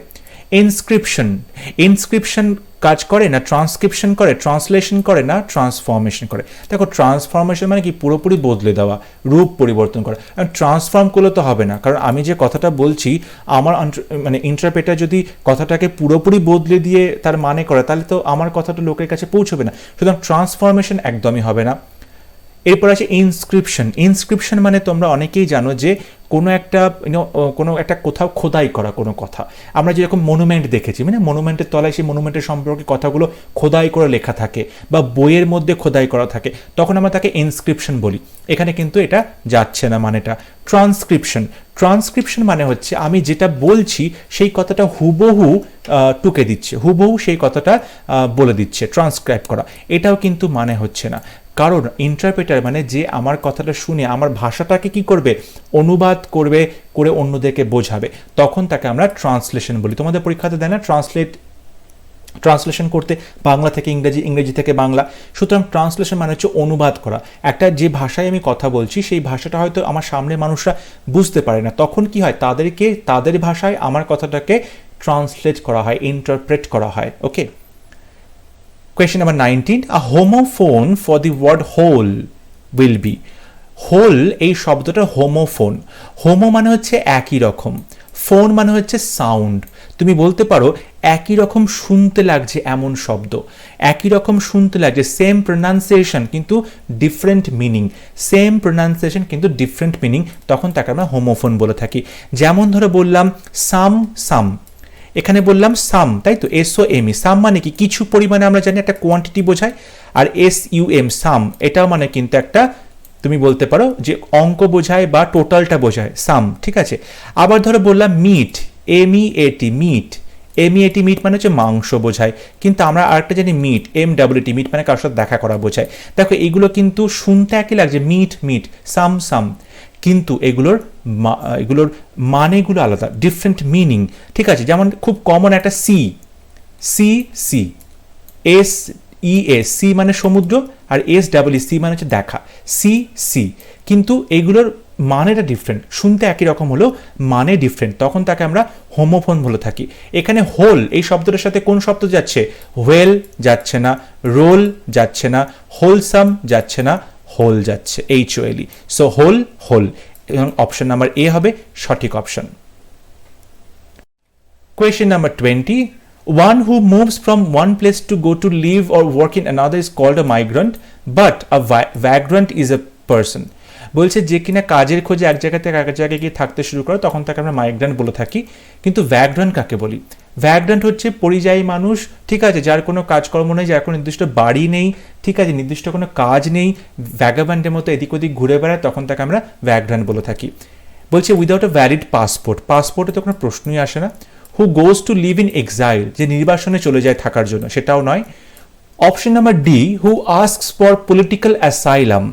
ইনস্ক্রিপশন কাজ করে না ট্রান্সক্রিপশন করে, ট্রান্সলেশন করে না ট্রান্সফরমেশন করে? দেখো ট্রান্সফরমেশন মানে কি? পুরোপুরি বদলে দেওয়া, রূপ পরিবর্তন করা। ট্রান্সফর্ম করলে তো হবে না, কারণ আমি যে কথাটা বলছি আমার মানে ইন্টারপ্রেটার যদি কথাটাকে পুরোপুরি বদলে দিয়ে তার মানে করে, তাহলে তো আমার কথাটা লোকের কাছে পৌঁছবে না। সুতরাং ট্রান্সফরমেশন একদমই হবে না। এরপর আছে ইনস্ক্রিপশন মানে তোমরা অনেকেই জানো যে কোনো একটা কোথাও খোদাই করা কোনো কথা, আমরা যেরকম মনুমেন্ট দেখেছি, মানে মনুমেন্টের তলায় সেই মনুমেন্টের সম্পর্কে কথাগুলো খোদাই করে লেখা থাকে বা বইয়ের মধ্যে খোদাই করা থাকে, তখন আমরা তাকে ইনস্ক্রিপশন বলি। এখানে কিন্তু এটা যাচ্ছে না মানেটা। ট্রান্সক্রিপশন মানে হচ্ছে আমি যেটা বলছি সেই কথাটা হুবহু টুকে দিচ্ছে, হুবহু সেই কথাটা বলে দিচ্ছে, ট্রান্সক্রাইব করা, এটাও কিন্তু মানে হচ্ছে না। কারণ ইন্টারপ্রেটার মানে যে আমার কথাটা শুনে আমার ভাষাটাকে কি করবে, অনুবাদ করবে, করে অন্যদেরকে বোঝাবে, তখন তাকে আমরা ট্রান্সলেশন বলি। তোমাদের পরীক্ষাতে দেয় না ট্রান্সলেশন করতে, বাংলা থেকে ইংরেজি, ইংরেজি থেকে বাংলা। সুতরাং ট্রান্সলেশন মানে হচ্ছে অনুবাদ করা। একটা যে ভাষায় আমি কথা বলছি সেই ভাষাটা হয়তো আমার সামনের মানুষরা বুঝতে পারে না, তখন কি হয়, তাদেরকে তাদের ভাষায় আমার কথাটাকে ট্রান্সলেট করা হয়, ইন্টারপ্রেট করা হয়। ওকে, Question number 19. A homophone for the word whole will be. Whole এই শব্দটা হোমোফোন। হোমো মানে হচ্ছে একই রকম, ফোন মানে হচ্ছে সাউন্ড। তুমি বলতে পারো একই রকম শুনতে লাগছে এমন শব্দ, একই রকম শুনতে লাগছে, সেম প্রোনাউন্সিয়েশন কিন্তু ডিফারেন্ট মিনিং, সেম প্রোনাউন্সিয়েশন কিন্তু ডিফারেন্ট মিনিং, তখন তাকে আমরা হোমোফোন বলে থাকি। যেমন ধরো বললাম সাম, এখানে বললাম সাম, তাই তো, SOME, সাম মানে কি? কিছু পরিমাণে আমরা জানি একটা কোয়ান্টিটি বোঝায়। আর SUM, সাম, এটাও মানে কিন্তু একটা, তুমি বলতে পারো যে অঙ্ক বোঝায় বা টোটালটা বোঝায়, সাম, ঠিক আছে। আবার ধরো বললাম মিট, MEAT, MEAT মানে হচ্ছে মাংস বোঝায়, কিন্তু আমরা আরেকটা জানি মিট, MWT, মিট মানে কারোর সাথে দেখা করা বোঝায়। দেখো এইগুলো কিন্তু শুনতে একই লাগছে, মিট, সাম, কিন্তু এগুলোর মানেগুলো আলাদা, ডিফারেন্ট মিনিং, ঠিক আছে। যেমন খুব কমন একটা সি, সি মানে সমুদ্র, আর SEE মানে হচ্ছে দেখা, সি, কিন্তু এগুলোর মানেটা ডিফারেন্ট, শুনতে একই রকম হলেও মানে ডিফারেন্ট, তখন তাকে আমরা হোমোফোন বলে থাকি। এখানে হোল এই শব্দটার সাথে কোন শব্দ যাচ্ছে? ওয়েল যাচ্ছে না, রোল যাচ্ছে না, হোলসাম যাচ্ছে না, হোল যাচ্ছে, HOLE। সো হোল, এবং অপশন নাম্বার এ হবে সঠিক option. Question number 20. One who moves from one place to go to live or work in another is called a migrant, but a vagrant is a person. বলছে যে কিনা কাজের খোঁজে এক জায়গা থেকে এক জায়গায় গিয়ে থাকতে শুরু করে, তখন তাকে আমরা মাইগ্রেন্ট বলে থাকি। কিন্তু ভ্যাগ্রান্ট কাকে বলি? ভ্যাগ্রান্ট হচ্ছে পরিযায়ী মানুষ, ঠিক আছে, যার কোনো কাজকর্ম নেই, যার কোনো নির্দিষ্ট বাড়ি নেই, ঠিক আছে, নির্দিষ্ট কোনো কাজ নেই, ভ্যাগাবান্ডের মতো এদিক ওদিক ঘুরে বেড়ায়, তখন তাকে আমরা ভ্যাগ্রান্ট বলে থাকি। বলছে উইদাউট আ ভ্যালিড পাসপোর্টে তো কোনো প্রশ্নই আসে না। Who goes to live in exile, যে নির্বাসনে চলে যায় থাকার জন্য, সেটাও নয়। Option number D, who asks for political asylum.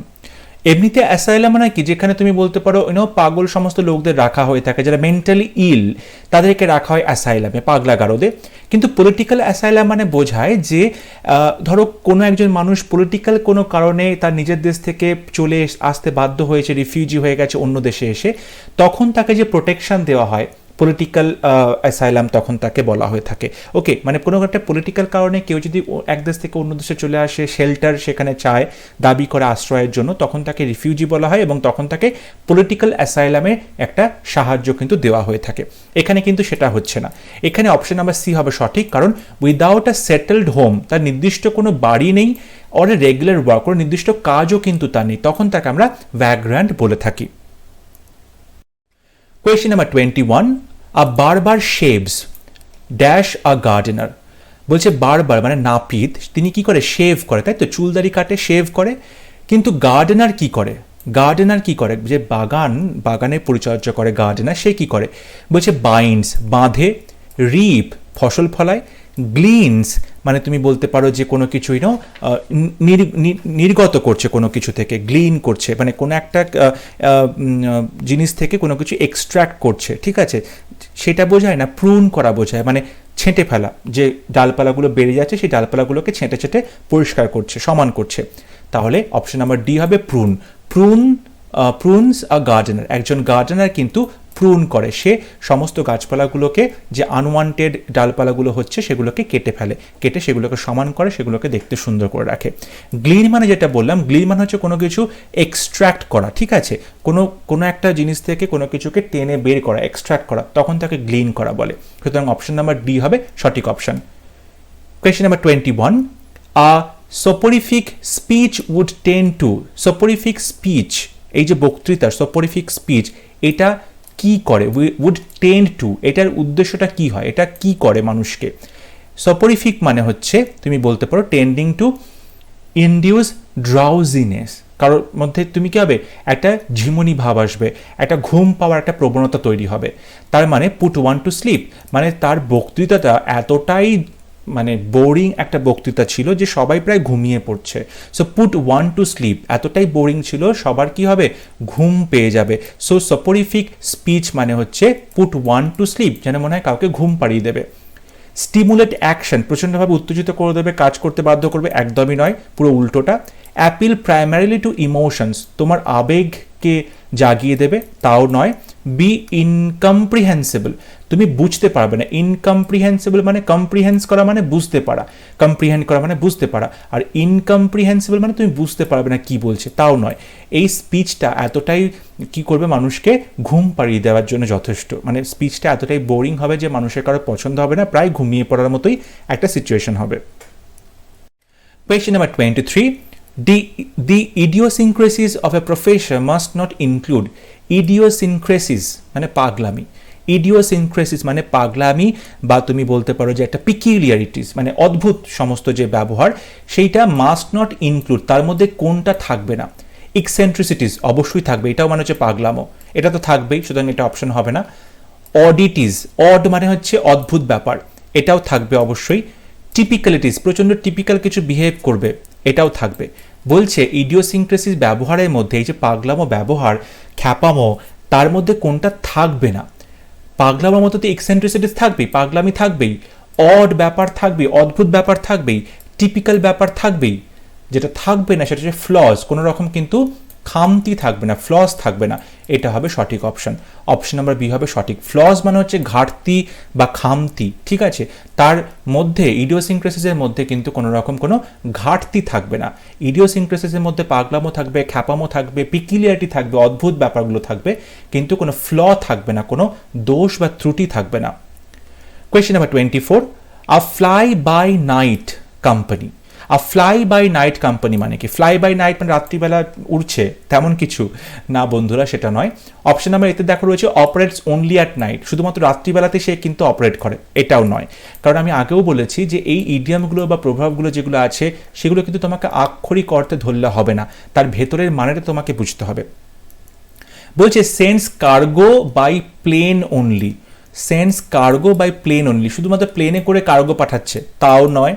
এমনিতে অ্যাসাইলাম মানে কি? যেখানে তুমি বলতে পারো পাগল সমস্ত লোকদের রাখা হয়ে থাকে, যারা মেন্টালি ইল, তাদেরকে রাখা হয় অ্যাসাইলামে, পাগলাগারদে। কিন্তু পলিটিক্যাল অ্যাসাইলাম মানে বোঝায় যে ধরো কোনো একজন মানুষ পলিটিক্যাল কোনো কারণে তার নিজের দেশ থেকে চলে আসতে বাধ্য হয়েছে, রিফিউজি হয়ে গেছে অন্য দেশে এসে, তখন তাকে যে প্রোটেকশন দেওয়া হয়, পলিটিক্যাল অ্যাসাইলাম তখন তাকে বলা হয়ে থাকে। ওকে, মানে কোনো একটা পলিটিক্যাল কারণে কেউ যদি এক দেশ থেকে অন্য দেশে চলে আসে, শেল্টার সেখানে চায়, দাবি করে আশ্রয়ের জন্য, তখন তাকে রিফিউজি বলা হয় এবং তখন তাকে পলিটিক্যাল অ্যাসাইলামে একটা সাহায্য কিন্তু দেওয়া হয়ে থাকে। এখানে কিন্তু সেটা হচ্ছে না। এখানে অপশন নাম্বার সি হবে সঠিক, কারণ উইদাউট আ সেটেলড হোম, তার নির্দিষ্ট কোনো বাড়ি নেই, অর এ রেগুলার ওয়ার্ক, কোনো নির্দিষ্ট কাজও কিন্তু তার নেই, তখন তাকে আমরা ভ্যাগ্র্যান্ট বলে থাকি। Question number 21. A barber shaves dash a gardener. বলছে বারবার মানে নাপিত, তিনি কি করে? শেভ করে, তাই তো, চুলদারি কাটে, শেভ করে। কিন্তু গার্ডেনার কি করে? গার্ডেনার কি করে? যে বাগানের পরিচর্যা করে গার্ডেনার, সে কি করে? বলছে বাইন্ডস, বাঁধে, রিপ, ফসল ফলায়, গ্লিনস মানে তুমি বলতে পারো যে কোনো কিছুই নির্গত করছে কোনো কিছু থেকে, গ্লিন করছে মানে কোনো একটা জিনিস থেকে কোনো কিছু এক্সট্র্যাক্ট করছে, ঠিক আছে, সেটা বোঝায় না। প্রুন করা বোঝায়, মানে ছেঁটে ফেলা, যে ডালপালাগুলো বেড়ে যাচ্ছে সেই ডালপালাগুলোকে ছেঁটে ছেঁটে পরিষ্কার করছে, সমান করছে। তাহলে অপশন নাম্বার ডি হবে প্রুন। প্রুনস আ গার্ডেনার, একজন গার্ডেনার কিন্তু প্রুন করে, সে সমস্ত গাছপালাগুলোকে, যে আনওয়ান্টেড ডালপালাগুলো হচ্ছে সেগুলোকে কেটে ফেলে, কেটে সেগুলোকে সমান করে, সেগুলোকে দেখতে সুন্দর করে রাখে। গ্লিন মানে যেটা বললাম, গ্লিন মানে হচ্ছে কোনো কিছু এক্সট্র্যাক্ট করা, ঠিক আছে, কোনো একটা জিনিস থেকে কোনো কিছুকে টেনে বের করা, এক্সট্র্যাক্ট করা, তখন তাকে গ্লিন করা বলে। সুতরাং অপশন নাম্বার ডি হবে সঠিক option. Question number 21. A soporific speech would tend to, soporific speech, এই যে বক্তৃতা, সপরিফিক স্পিচ, এটা কি করে? উড টেন্ড টু, এটার উদ্দেশ্যটা কি হয়? এটা কি করে মানুষকে? সপরিফিক মানে হচ্ছে তুমি বলতে পারো টেন্ডিং টু ইনডিউস ড্রাউজিনেস, কারোর মধ্যে তুমি কি হবে? একটা ঝিমুনি ভাব আসবে, একটা ঘুম পাওয়ার একটা প্রবণতা তৈরি হবে। তার মানে পুট ওয়ান টু স্লিপ, মানে তার বক্তৃতাটা এতটাই মানে বোরিং একটা বক্তৃতা ছিল যে সবাই প্রায় ঘুমিয়ে পড়ছে। So put one to sleep, এতটাই বোরিং ছিল, সবার কি হবে? ঘুম পেয়ে যাবে। সো সপরিফিক স্পিচ মানে হচ্ছে পুট ওয়ান টু স্লিপ, যেন মনে হয় কাউকে ঘুম পাড়িয়ে দেবে। স্টিমুলেট অ্যাকশন, প্রচণ্ডভাবে উত্তেজিত করে দেবে, কাজ করতে বাধ্য করবে, একদমই নয়, পুরো উল্টোটা। অ্যাপিল প্রাইমারিলি টু ইমোশনস, তোমার আবেগকে জাগিয়ে দেবে, তাও নয়। বি ইনকম্প্রিহেন্সিবল, তুমি বুঝতে পারবে না। ইনকম্প্রিহেন্সিবল মানে কম্প্রিহেন্স করা মানে বুঝতে পারা, কম্প্রিহেন্ড করা মানে বুঝতে পারা, আর ইনকম্প্রিহেন্সিবল মানে তুমি বুঝতে পারবে না কি বলছে, তাও নয়। এই স্পিচটা এতটাই কি করবে? মানুষকে ঘুম পাড়িয়ে দেওয়ার জন্য যথেষ্ট, মানে স্পিচটা এতটাই বোরিং হবে যে মানুষের কারো পছন্দ হবে না, প্রায় ঘুমিয়ে পড়ার মতোই একটা সিচুয়েশন হবে। Question number 23. The idiosyncrasies of a profession must not include, idiosyncrasies মানে পাগলামি, ইডিওসিনক্রেসিস মানে পাগলামি, বা তুমি বলতে পারো যে একটা পিকিউলিয়ারিটিস মানে অদ্ভুত সমস্ত যে ব্যবহার, সেইটা মাস্ট নট ইনক্লুড, তার মধ্যে কোনটা থাকবে না? এক্সেন্ট্রিসিটিস অবশ্যই থাকবে, এটাও মানে হচ্ছে পাগলামো, এটা তো থাকবেই, সুতরাং এটা অপশন হবে না। অডিটিস, অড মানে হচ্ছে অদ্ভুত ব্যাপার, এটাও থাকবে অবশ্যই। টিপিক্যালিটিস, প্রচণ্ড টিপিক্যাল কিছু বিহেভ করবে, এটাও থাকবে। বলছে ইডিওসিনক্রেসিস ব্যবহারের মধ্যে এই যে পাগলামো ব্যবহার, খ্যাপামো, তার মধ্যে কোনটা থাকবে না? পাগলামোর মতো তো এক্সেন্ট্রিসিটিস থাকবেই, পাগলামি থাকবেই, অড ব্যাপার থাকবে, অদ্ভুত ব্যাপার থাকবেই, টিপিক্যাল ব্যাপার থাকবেই। যেটা থাকবে না সেটা হচ্ছে ফ্লস, কোনো রকম কিন্তু খামতি থাকবে না, ফ্লস থাকবে না, এটা হবে সঠিক অপশন। অপশন নাম্বার বি হবে সঠিক। ফ্লস মানে হচ্ছে ঘাটতি বা খামতি, ঠিক আছে, তার মধ্যে ইডিওসিনক্রেসিসের মধ্যে কিন্তু কোনো রকম কোনো ঘাটতি থাকবে না। ইডিওসিনক্রেসিসের মধ্যে পাগলামো থাকবে, খ্যাপামো থাকবে, পিকিলিয়ারিটি থাকবে, অদ্ভুত ব্যাপারগুলো থাকবে, কিন্তু কোনো ফ্ল থাকবে না, কোনো দোষ বা ত্রুটি থাকবে না। Question number 24. A fly by night company, আর ফ্লাই বাই নাইট কোম্পানি মানে কি? ফ্লাই বাই নাইট মানে রাত্রিবেলা উড়ছে তেমন কিছু না বন্ধুরা, সেটা নয়। অপশন নাম্বার এতে দেখো রয়েছে অপারেটস অনলি অ্যাট নাইট, শুধুমাত্র রাত্রিবেলাতে সে কিন্তু অপারেট করে, এটাও নয়। কারণ আমি আগেও বলেছি যে এই ইডিয়ামগুলো বা প্রভাবগুলো যেগুলো আছে সেগুলো কিন্তু তোমাকে আক্ষরিক অর্থে ধরলে হবে না, তার ভেতরের মানেটা তোমাকে বুঝতে হবে। বলছে sends cargo by plane only, sends cargo by plane only, শুধুমাত্র প্লেনে করে কার্গো পাঠাচ্ছে, তাও নয়।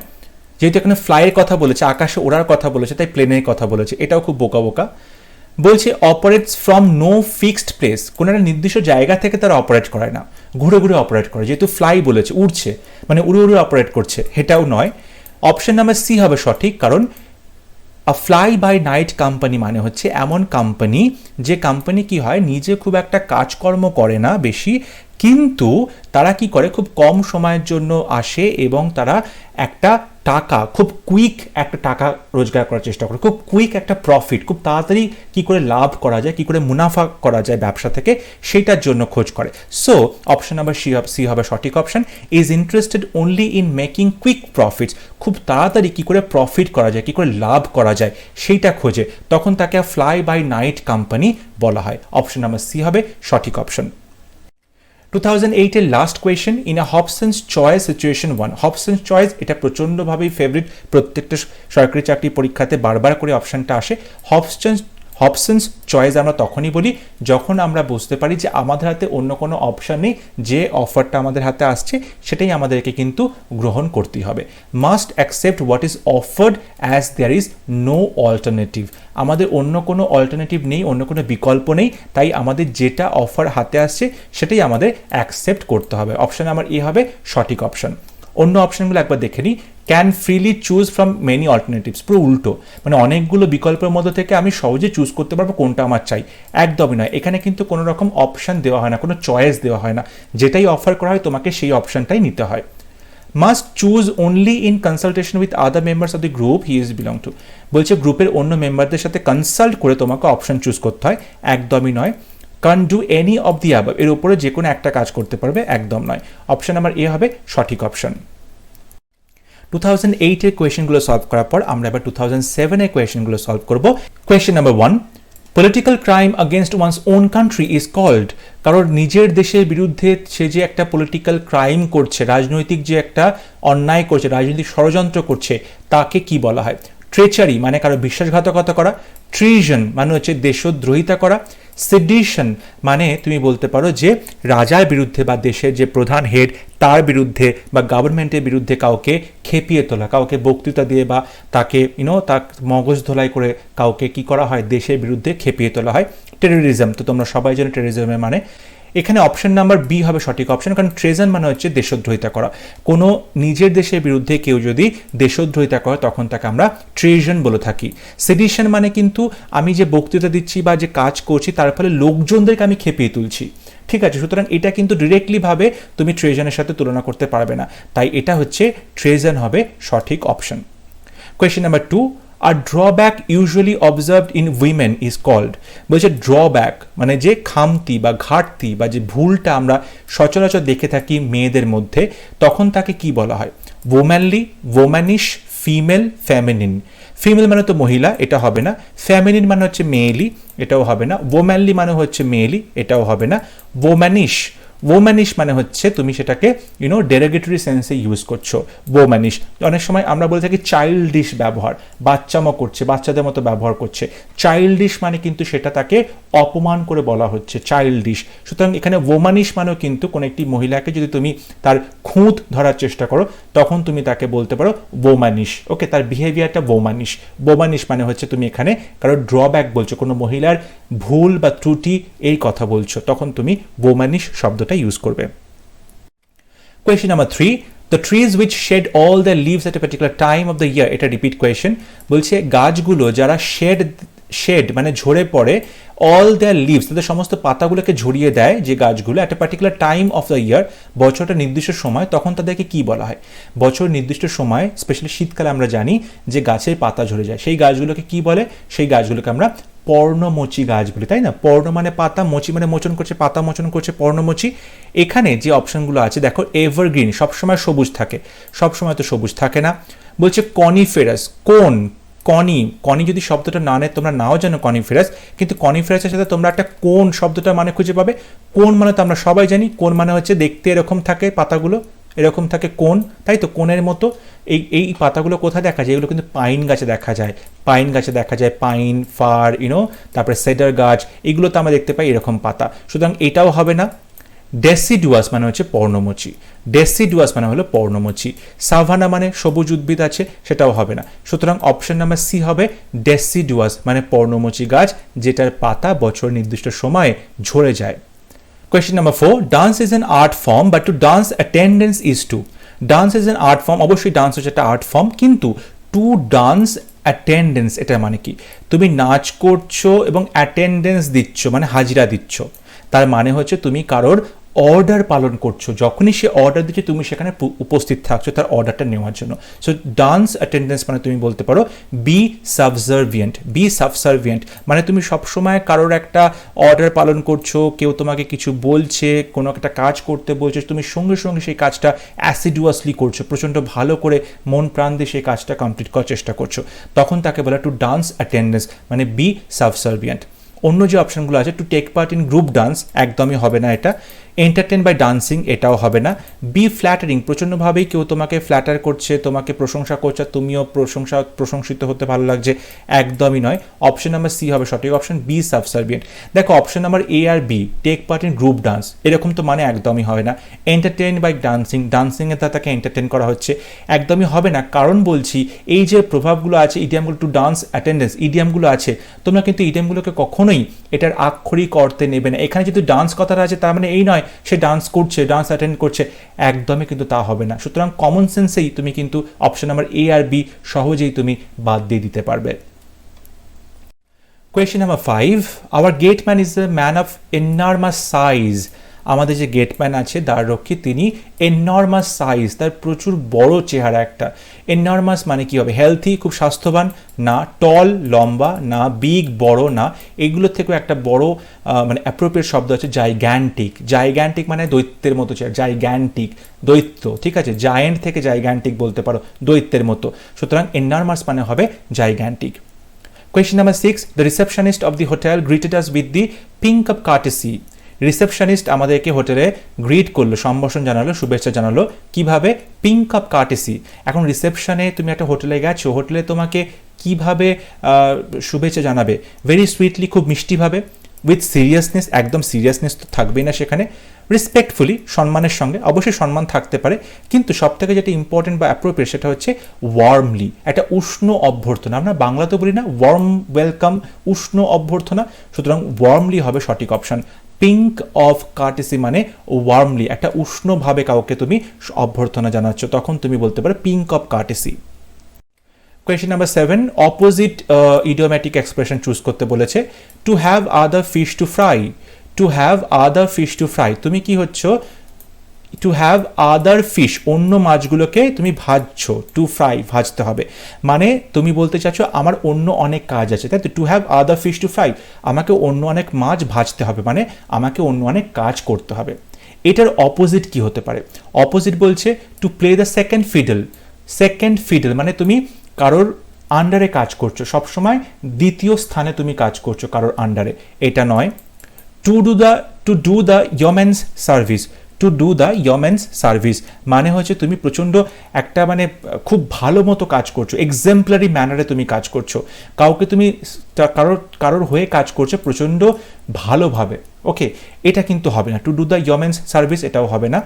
যেহেতু এখানে ফ্লাইয়ের কথা বলেছে, আকাশে ওড়ার কথা বলেছে, তাই প্লেনের কথা বলেছে, এটাও খুব বোকা বোকা। বলছে operates from no fixed place, কোনো একটা নির্দিষ্ট জায়গা থেকে তারা অপারেট করে না, ঘুরে ঘুরে অপারেট করে, যেহেতু ফ্লাই বলেছে, উড়ছে মানে উড়ে উড়ে অপারেট করছে, এটাও নয়। অপশন নাম্বার সি হবে সঠিক, কারণ আ ফ্লাই বাই নাইট কোম্পানি মানে হচ্ছে এমন কোম্পানি যে কোম্পানি কি হয়, নিজে খুব একটা কাজকর্ম করে না বেশি, কিন্তু তারা কি করে, খুব কম সময়ের জন্য আসে এবং তারা একটা টাকা, খুব কুইক একটা টাকা রোজগার করার চেষ্টা করে, খুব কুইক একটা প্রফিট, খুব তাড়াতাড়ি কি করে লাভ করা যায়, কি করে মুনাফা করা যায় ব্যবসা থেকে, সেইটার জন্য খোঁজ করে। সো অপশন নাম্বার সি হবে সঠিক option. Is interested only in making quick profits, খুব তাড়াতাড়ি কি করে প্রফিট করা যায়, কি করে লাভ করা যায় সেইটা খোঁজে, তখন তাকে ফ্লাই বাই নাইট কোম্পানি বলা হয়। অপশন নাম্বার সি হবে সঠিক অপশন। 2008-এর last question, in a Hobson's choice situation 1। Hobson's choice এটা প্রচণ্ডভাবেই ফেভারিট, প্রত্যেকটা সরকারি চাকরি পরীক্ষাতে বারবার করে অপশানটা আসে। হবসন্স চয়েস আমরা তখনই বলি যখন আমরা বুঝতে পারি যে আমাদের হাতে অন্য কোনো অপশান নেই, যে অফারটা আমাদের হাতে আসছে সেটাই আমাদেরকে কিন্তু গ্রহণ করতেই হবে। Must accept what is offered as there is no alternative, আমাদের অন্য কোনো অল্টারনেটিভ নেই, অন্য কোনো বিকল্প নেই, তাই আমাদের যেটা অফার হাতে আসছে সেটাই আমাদের অ্যাকসেপ্ট করতে হবে। অপশান আমার এ হবে সঠিক অপশান। অন্য অপশানগুলো একবার দেখে নিই। Can freely choose from many alternatives, পুরো উল্টো, মানে অনেকগুলো বিকল্পের মধ্যে থেকে আমি সহজে চুজ করতে পারবো কোনটা আমার চাই, একদমই নয়। এখানে কিন্তু কোনো রকম অপশান দেওয়া হয় না, কোনো চয়েস দেওয়া হয় না, যেটাই অফার করা হয় তোমাকে সেই অপশানটাই নিতে হয়। Must choose only in consultation with other members of the group he is belong to, বলছে গ্রুপের অন্য মেম্বারদের সাথে কনসাল্ট করে তোমাকে অপশান চুজ করতে হয়, একদমই নয়। Can do any of the above, এর উপরে যে কোনো একটা কাজ করতে পারবে, একদম নয়। অপশান নাম্বার এ হবে সঠিক অপশান। 2008-এর কোয়েশ্চেনগুলো সলভ করার পর আমরা এবার 2007-এর কোয়েশ্চেনগুলো সলভ করব। Question number 1, political crime against one's own country is called, কারণ নিজের দেশের বিরুদ্ধে সে যে একটা পলিটিক্যাল ক্রাইম করছে, রাজনৈতিক যে একটা অন্যায় করছে, রাজনৈতিক ষড়যন্ত্র করছে, তাকে কি বলা হয়? ট্রেচারি মানে কারো বিশ্বাসঘাতকতা করা, ট্রিজন মানে হচ্ছে দেশদ্রোহিতা করা, সেডিশন মানে তুমি বলতে পারো যে রাজার বিরুদ্ধে বা দেশের যে প্রধান হেড তার বিরুদ্ধে বা গভর্নমেন্টের বিরুদ্ধে কাউকে খেপিয়ে তোলা, কাউকে বক্তৃতা দিয়ে বা তাকে তার মগজ ধোলাই করে কাউকে কি করা হয়, দেশের বিরুদ্ধে খেপিয়ে তোলা হয়। টেরোরিজম তো তোমরা সবাই জানো টেরোরিজমের মানে। এখানে অপশন নাম্বার বি হবে সঠিক অপশন, কারণ ট্রেজন মানে হচ্ছে দেশদ্রোহিতা করা। কোনো নিজের দেশের বিরুদ্ধে কেউ যদি দেশদ্রোহিতা করে তখন তাকে আমরা ট্রেজন বলে থাকি। সেডিশন মানে কিন্তু আমি যে বক্তৃতা দিচ্ছি বা যে কাজ করছি তার ফলে লোকজনদেরকে আমি খেপিয়ে তুলছি, ঠিক আছে? সুতরাং এটা কিন্তু ডিরেক্টলি ভাবে তুমি ট্রেজনের সাথে তুলনা করতে পারবে না, তাই এটা হচ্ছে ট্রেজন হবে সঠিক অপশন। কোয়েশ্চেন নাম্বার 2, আর drawback usually observed in women is called, বলছে ড্রব্যাক মানে যে খামতি বা ঘাটতি বা যে ভুলটা আমরা সচরাচর দেখে থাকি মেয়েদের মধ্যে, তখন তাকে কি বলা হয়? ওম্যানলি, ওম্যানিশ, ফিমেল, ফ্যামিনিন। ফিমেল মানে তো মহিলা, এটা হবে না। ফ্যামিনিন মানে হচ্ছে মেয়েলি, এটাও হবে না। ওম্যানলি মানে হচ্ছে মেয়েলি, এটাও হবে না। ওম্যানিশ, ওম্যানিশ মানে হচ্ছে তুমি সেটাকে ডেরোগেটরি সেন্সে ইউজ করছো। ওম্যানিশ অনেক সময় আমরা বলে থাকি চাইল্ডিশ ব্যবহার, বাচ্চামো করছে, বাচ্চাদের মতো ব্যবহার করছে। চাইল্ডিশ মানে কিন্তু সেটা তাকে অপমান করে বলা হচ্ছে, চাইল্ডিশ। সুতরাং এখানে ওম্যানিশ মানেও কিন্তু কোনো একটি মহিলাকে যদি তুমি তার খুঁত ধরার চেষ্টা করো তখন তুমি তাকে বলতে পারো ওম্যানিশ। ওকে, তার বিহেভিয়ারটা ওম্যানিশ। ওম্যানিশ মানে হচ্ছে তুমি এখানে কারো ড্রব্যাক বলছো, কোনো মহিলার ভুল বা ত্রুটি এই কথা বলছো, তখন তুমি ওম্যানিশ শব্দটা ইউজ করবে। Question number 3, the trees which shed all their leaves at a particular time of the year, এটা রিপিট কোয়েশ্চেন। বলছে গাছগুলো যারা শেড মানে ঝরে পড়ে, অল দেয়ার লিভস তাদের সমস্ত পাতাগুলোকে ঝরিয়ে দেয় যে গাছগুলো, একটা particular time of the year, বছরটা নির্দিষ্ট সময়, তখন তাদেরকে কি বলা হয়? বছর নির্দিষ্ট সময়, স্পেশালি শীতকালে আমরা জানি যে গাছের পাতা ঝরে যায়, সেই গাছগুলোকে কি বলে? সেই গাছগুলোকে আমরা পর্ণমোচী গাছ বলি, তাই না? পর্ণ মানে পাতা, মোচি মানে মোচন করছে, পাতা মোচন করছে, পর্ণমোচী। এখানে যে অপশনগুলো আছে দেখো, এভারগ্রিন সবসময় সবুজ থাকে, সবসময় তো সবুজ থাকে না। বলছে কনিফেরাস, কনি যদি শব্দটা না নেয়, তোমরা নাও জানো কনিফেরাস, কিন্তু কনিফেরাসের সাথে তোমরা একটা কোন শব্দটা মানে খুঁজে পাবে। কোন মানে তো আমরা সবাই জানি, কোন মানে হচ্ছে দেখতে এরকম থাকে, পাতাগুলো এরকম থাকে, কোন, তাই তো? কোনের মতো এই পাতাগুলো কোথায় দেখা যায়? এগুলো কিন্তু পাইন গাছে দেখা যায়, পাইন গাছে দেখা যায়, পাইন, ফার, তারপরে সেডার গাছ, এগুলো তো আমরা দেখতে পাই এরকম পাতা। সুতরাং এটাও হবে না। ডেসিডুয়াস মানে হচ্ছে পর্ণমোচী, ডেসিডুয়াস মানে হলো পর্ণমোচী। সাভানা মানে সবুজ উদ্ভিদ আছে, সেটাও হবে না। সুতরাং অপশন নাম্বার সি হবে ডেসিডুয়াস মানে পর্ণমোচী গাছ, যেটার পাতা বছর নির্দিষ্ট সময়ে ঝরে যায়। Question number 4, dance is an art form but to dance attendance is to. Dance is an art form, অবশ্যই ডান্স হচ্ছে একটা আর্ট ফর্ম, কিন্তু টু ডান্স অ্যাটেন্ডেন্স এটা মানে কি? তুমি নাচ করছো এবং অ্যাটেন্ডেন্স দিচ্ছ মানে হাজিরা দিচ্ছ, তার মানে হচ্ছে তুমি কারোর অর্ডার পালন করছো, যখনই সে অর্ডার দিচ্ছে তুমি সেখানে উপস্থিত থাকছো তার অর্ডারটা নেওয়ার জন্য। সো ডান্স অ্যাটেন্ডেন্স মানে তুমি বলতে পারো বি সাবসার্ভিয়েন্ট। বি সাবসার্ভিয়েন্ট মানে তুমি সবসময় কারোর একটা অর্ডার পালন করছো, কেউ তোমাকে কিছু বলছে, কোনো একটা কাজ করতে বলছে, তুমি সঙ্গে সঙ্গে সেই কাজটা অ্যাসিডুয়াসলি করছো, প্রচণ্ড ভালো করে মন প্রাণ দিয়ে সেই কাজটা কমপ্লিট করার চেষ্টা করছো, তখন তাকে বলা টু ডান্স অ্যাটেন্ডেন্স মানে বি সাবসার্ভিয়েন্ট। অন্য যে অপশনগুলো আছে to take part in group dance একদমই হবে না এটা। এন্টারটেন বাই ডান্সিং এটাও হবে না। বি ফ্ল্যাটারিং প্রচণ্ডভাবেই কেউ তোমাকে ফ্ল্যাটার করছে, তোমাকে প্রশংসা করছে, তুমিও প্রশংসিত হতে ভালো লাগছে, একদমই নয়। অপশন নাম্বার সি হবে সঠিক অপশন, বি সাবসার্ভিয়েন্ট। দেখো অপশন নাম্বার এ আর B take part in group dance এরকম তো মানে একদমই হবে না। এন্টারটেন বাই ডান্সিং, ডান্সিংয়ের দ্বারা তাকে এন্টারটেন করা হচ্ছে, একদমই হবে না। কারণ বলছি এই যে প্রভাবগুলো আছে ইডিয়ামগুলো টু ডান্স অ্যাটেন্ডেন্স ইডিয়ামগুলো আছে, তোমরা কিন্তু ইডিয়ামগুলোকে কখনোই এটার আক্ষরিক অর্থে নেবে না। এখানে যেহেতু ডান্স কথাটা আছে তার মানে এই নয় সে ডান্স করছে, ডান্স অ্যাটেন্ড করছে, একদমই কিন্তু তা হবে না। সুতরাং কমন সেন্সেই তুমি কিন্তু অপশন নাম্বার এ আর বি সহজেই তুমি বাদ দিয়ে দিতে পারবে। Question number 5, our gateman is a man of enormous size. আমাদের যে গেটম্যান আছে দ্বাররক্ষী তিনি এনর্মাস সাইজ, তার প্রচুর বড় চেহারা একটা। এনর্মাস মানে কি হবে? হেলথি, খুব স্বাস্থ্যবান না, টল লম্বা না, বিগ বড় না, এগুলো থেকেও একটা বড় মানে অ্যাপ্রোপ্রিয়েট শব্দ আছে জাইগ্যান্টিক। জাইগ্যান্টিক মানে দৈত্যের মতো চেহারা, জাইগ্যান্টিক দৈত্য, ঠিক আছে, জায়েন্ট থেকে জাইগ্যান্টিক বলতে পারো, দৈত্যের মতো। সুতরাং এনর্মাস মানে হবে gigantic. Question number 6, the receptionist of the hotel greeted us with the pink of courtesy. Receptionist আমাদেরকে হোটেলে গ্রিট করলো, সম্ভাষণ জানালো, শুভেচ্ছা জানালো, কিভাবে? Pink of courtesy. এখন রিসেপশনে তুমি একটা হোটেলে গেছো, হোটেলে তোমাকে কিভাবে শুভেচ্ছা জানাবে? ভেরি সুইটলি, খুব মিষ্টিভাবে। উইথ সিরিয়াসনেস, একদম সিরিয়াসনেস তো থাকবেই না সেখানে। রেসপেক্টফুলি, সম্মানের সঙ্গে, অবশ্যই সম্মান থাকতে পারে, কিন্তু সব থেকে যেটা ইম্পর্টেন্ট বা অ্যাপ্রোপ্রিয়েট সেটা হচ্ছে ওয়ার্মলি, একটা উষ্ণ অভ্যর্থনা। আমরা বাংলাতে বলি না ওয়ার্ম ওয়েলকাম, উষ্ণ অভ্যর্থনা, সুতরাং ওয়ার্মলি হবে সঠিক অপশন। পিঙ্ক অফ কার্টেসি মানে ওয়ার্মলি, একটা উষ্ণভাবে কাউকে তুমি অভ্যর্থনা জানাচ্ছ, তখন তুমি বলতে পারো pink of courtesy. Question number 7, opposite idiomatic expression choose করতে বলেছে। To have other fish to fry. To have other fish to fry, তুমি কি হচ্ছ? টু হ্যাভ আদার ফিশ, অন্য মাছগুলোকে তুমি ভাজছো, টু ফ্রাই ভাজতে হবে, মানে তুমি বলতে চাচ্ছ আমার অন্য অনেক কাজ আছে, তাই তো? Two have other fish to fry, আমাকে অন্য অনেক মাছ ভাজতে হবে, মানে আমাকে অন্য অনেক কাজ করতে হবে। এটার অপোজিট কি হতে পারে? অপোজিট বলছে to play the second fiddle. Second fiddle মানে তুমি কারোর আন্ডারে কাজ করছো, সবসময় দ্বিতীয় স্থানে তুমি কাজ করছো কারোর আন্ডারে, এটা নয়। To do the yeoman's service. To do the yeoman's service মানে হচ্ছে তুমি প্রচণ্ড একটা মানে খুব ভালো মতো কাজ করছো, এক্সাম্পলারি ম্যানারে তুমি কাজ করছো, কাউকে তুমি কারোর হয়ে কাজ করছো প্রচণ্ড ভালোভাবে, ওকে, এটা কিন্তু হবে না। To do the yeoman's service এটাও হবে না।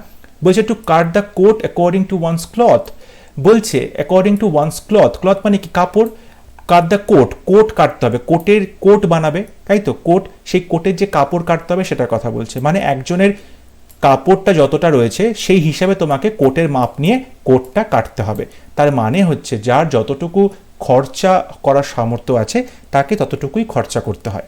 বলছে to cut the coat according to one's cloth. বলছে according to one's cloth, cloth মানে কি? কাপড়। কাট দ্য কোট, কোট কাটতে হবে, কোটের কোট বানাবে, তাই তো? কোট, সেই কোটের যে কাপড় কাটতে হবে সেটার কথা বলছে, মানে একজনের কাপড়টা যতটা রয়েছে সেই হিসাবে তোমাকে কোটের মাপ নিয়ে কোটটা কাটতে হবে। তার মানে হচ্ছে যার যতটুকু খরচা করার সামর্থ্য আছে তাকে ততটুকুই খরচা করতে হয়।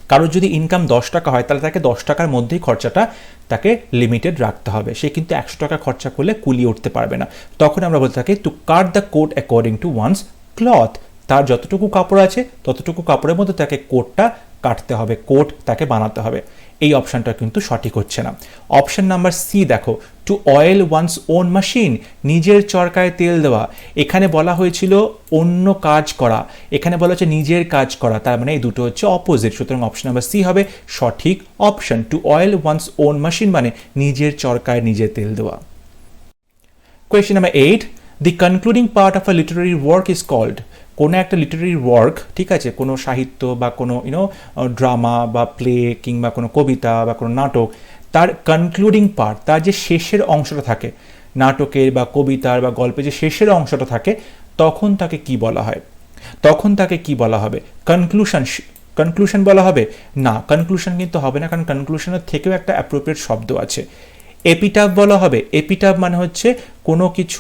কারোর যদি ইনকাম 10 টাকা হয় তাহলে তাকে 10 টাকার মধ্যেই খরচাটা তাকে লিমিটেড রাখতে হবে। সে কিন্তু 100 টাকা খরচা করলে কুলিয়ে উঠতে পারবে না। তখন আমরা বলতে থাকি to cut the coat according to one's cloth. তার যতটুকু কাপড় আছে ততটুকু কাপড়ের মধ্যে তাকে কোটটা কাটতে হবে, কোট তাকে বানাতে হবে। এই অপশানটা কিন্তু সঠিক হচ্ছে না। অপশান নাম্বার সি দেখো, to oil one's own machine, নিজের চরকায় তেল দেওয়া। এখানে বলা হয়েছিল অন্য কাজ করা, এখানে বলা হচ্ছে নিজের কাজ করা, তার মানে এই দুটো হচ্ছে অপোজিট। সুতরাং অপশন নাম্বার সি হবে সঠিক option. To oil one's own machine মানে নিজের চরকায় নিজে তেল দেওয়া। Question number 8, the concluding part of a literary work is called. কোনো একটা লিটারারি ওয়ার্ক, ঠিক আছে, কোনো সাহিত্য বা কোনো ড্রামা বা প্লে কিংবা কোনো কবিতা বা কোনো নাটক, তার কনক্লুডিং পার্ট, তার যে শেষের অংশটা থাকে, নাটকের বা কবিতার বা গল্পের যে শেষের অংশটা থাকে, তখন তাকে কি বলা হয়? তখন তাকে কি বলা হবে? কনক্লুশন বলা হবে না, কনক্লুশন কিন্তু হবে না, কারণ কনক্লুশনের থেকেও একটা অ্যাপ্রোপ্রিয়েট শব্দ আছে। এপিটাফ বলা হবে। এপিটাফ মানে হচ্ছে কোনো কিছু,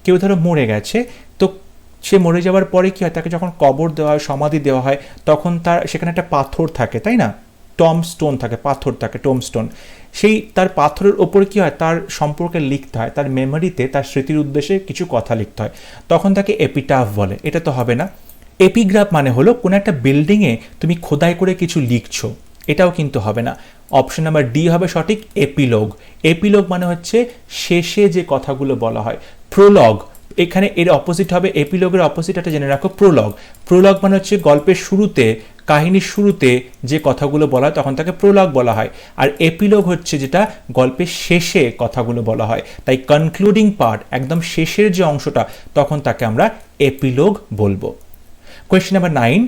কেউ মরে গেছে, তো সে মরে যাওয়ার পরে কি হয়, তাকে যখন কবর দেওয়া হয়, সমাধি দেওয়া হয়, তখন তার সেখানে একটা পাথর থাকে, তাই না? টমস্টোন থাকে, পাথর থাকে, টমস্টোন, সেই তার পাথরের ওপরে কী হয়, তার সম্পর্কে লিখতে হয়, তার মেমোরিতে, তার স্মৃতির উদ্দেশ্যে কিছু কথা লিখতে হয়, তখন তাকে এপিটাফ বলে। এটা তো হবে না। এপিগ্রাফ মানে হলো কোনো একটা বিল্ডিংয়ে তুমি খোদাই করে কিছু লিখছো, এটাও কিন্তু হবে না। অপশন নাম্বার ডি হবে সঠিক, এপিলগ। এপিলগ মানে হচ্ছে শেষে যে কথাগুলো বলা হয়। প্রোলগ, এখানে এর অপোজিট হবে, এপিলগের অপোজিট একটা জেনে রাখো, প্রোলগ। প্রোলগ মানে হচ্ছে গল্পের শুরুতে, কাহিনীর শুরুতে যে কথাগুলো বলা হয় তখন তাকে প্রোলগ বলা হয়। আর এপিলগ হচ্ছে যেটা গল্পের শেষে কথাগুলো বলা হয়, তাই কনক্লুডিং পার্ট, একদম শেষের যে অংশটা, তখন তাকে আমরা এপিলগ বলবো। Question number 9,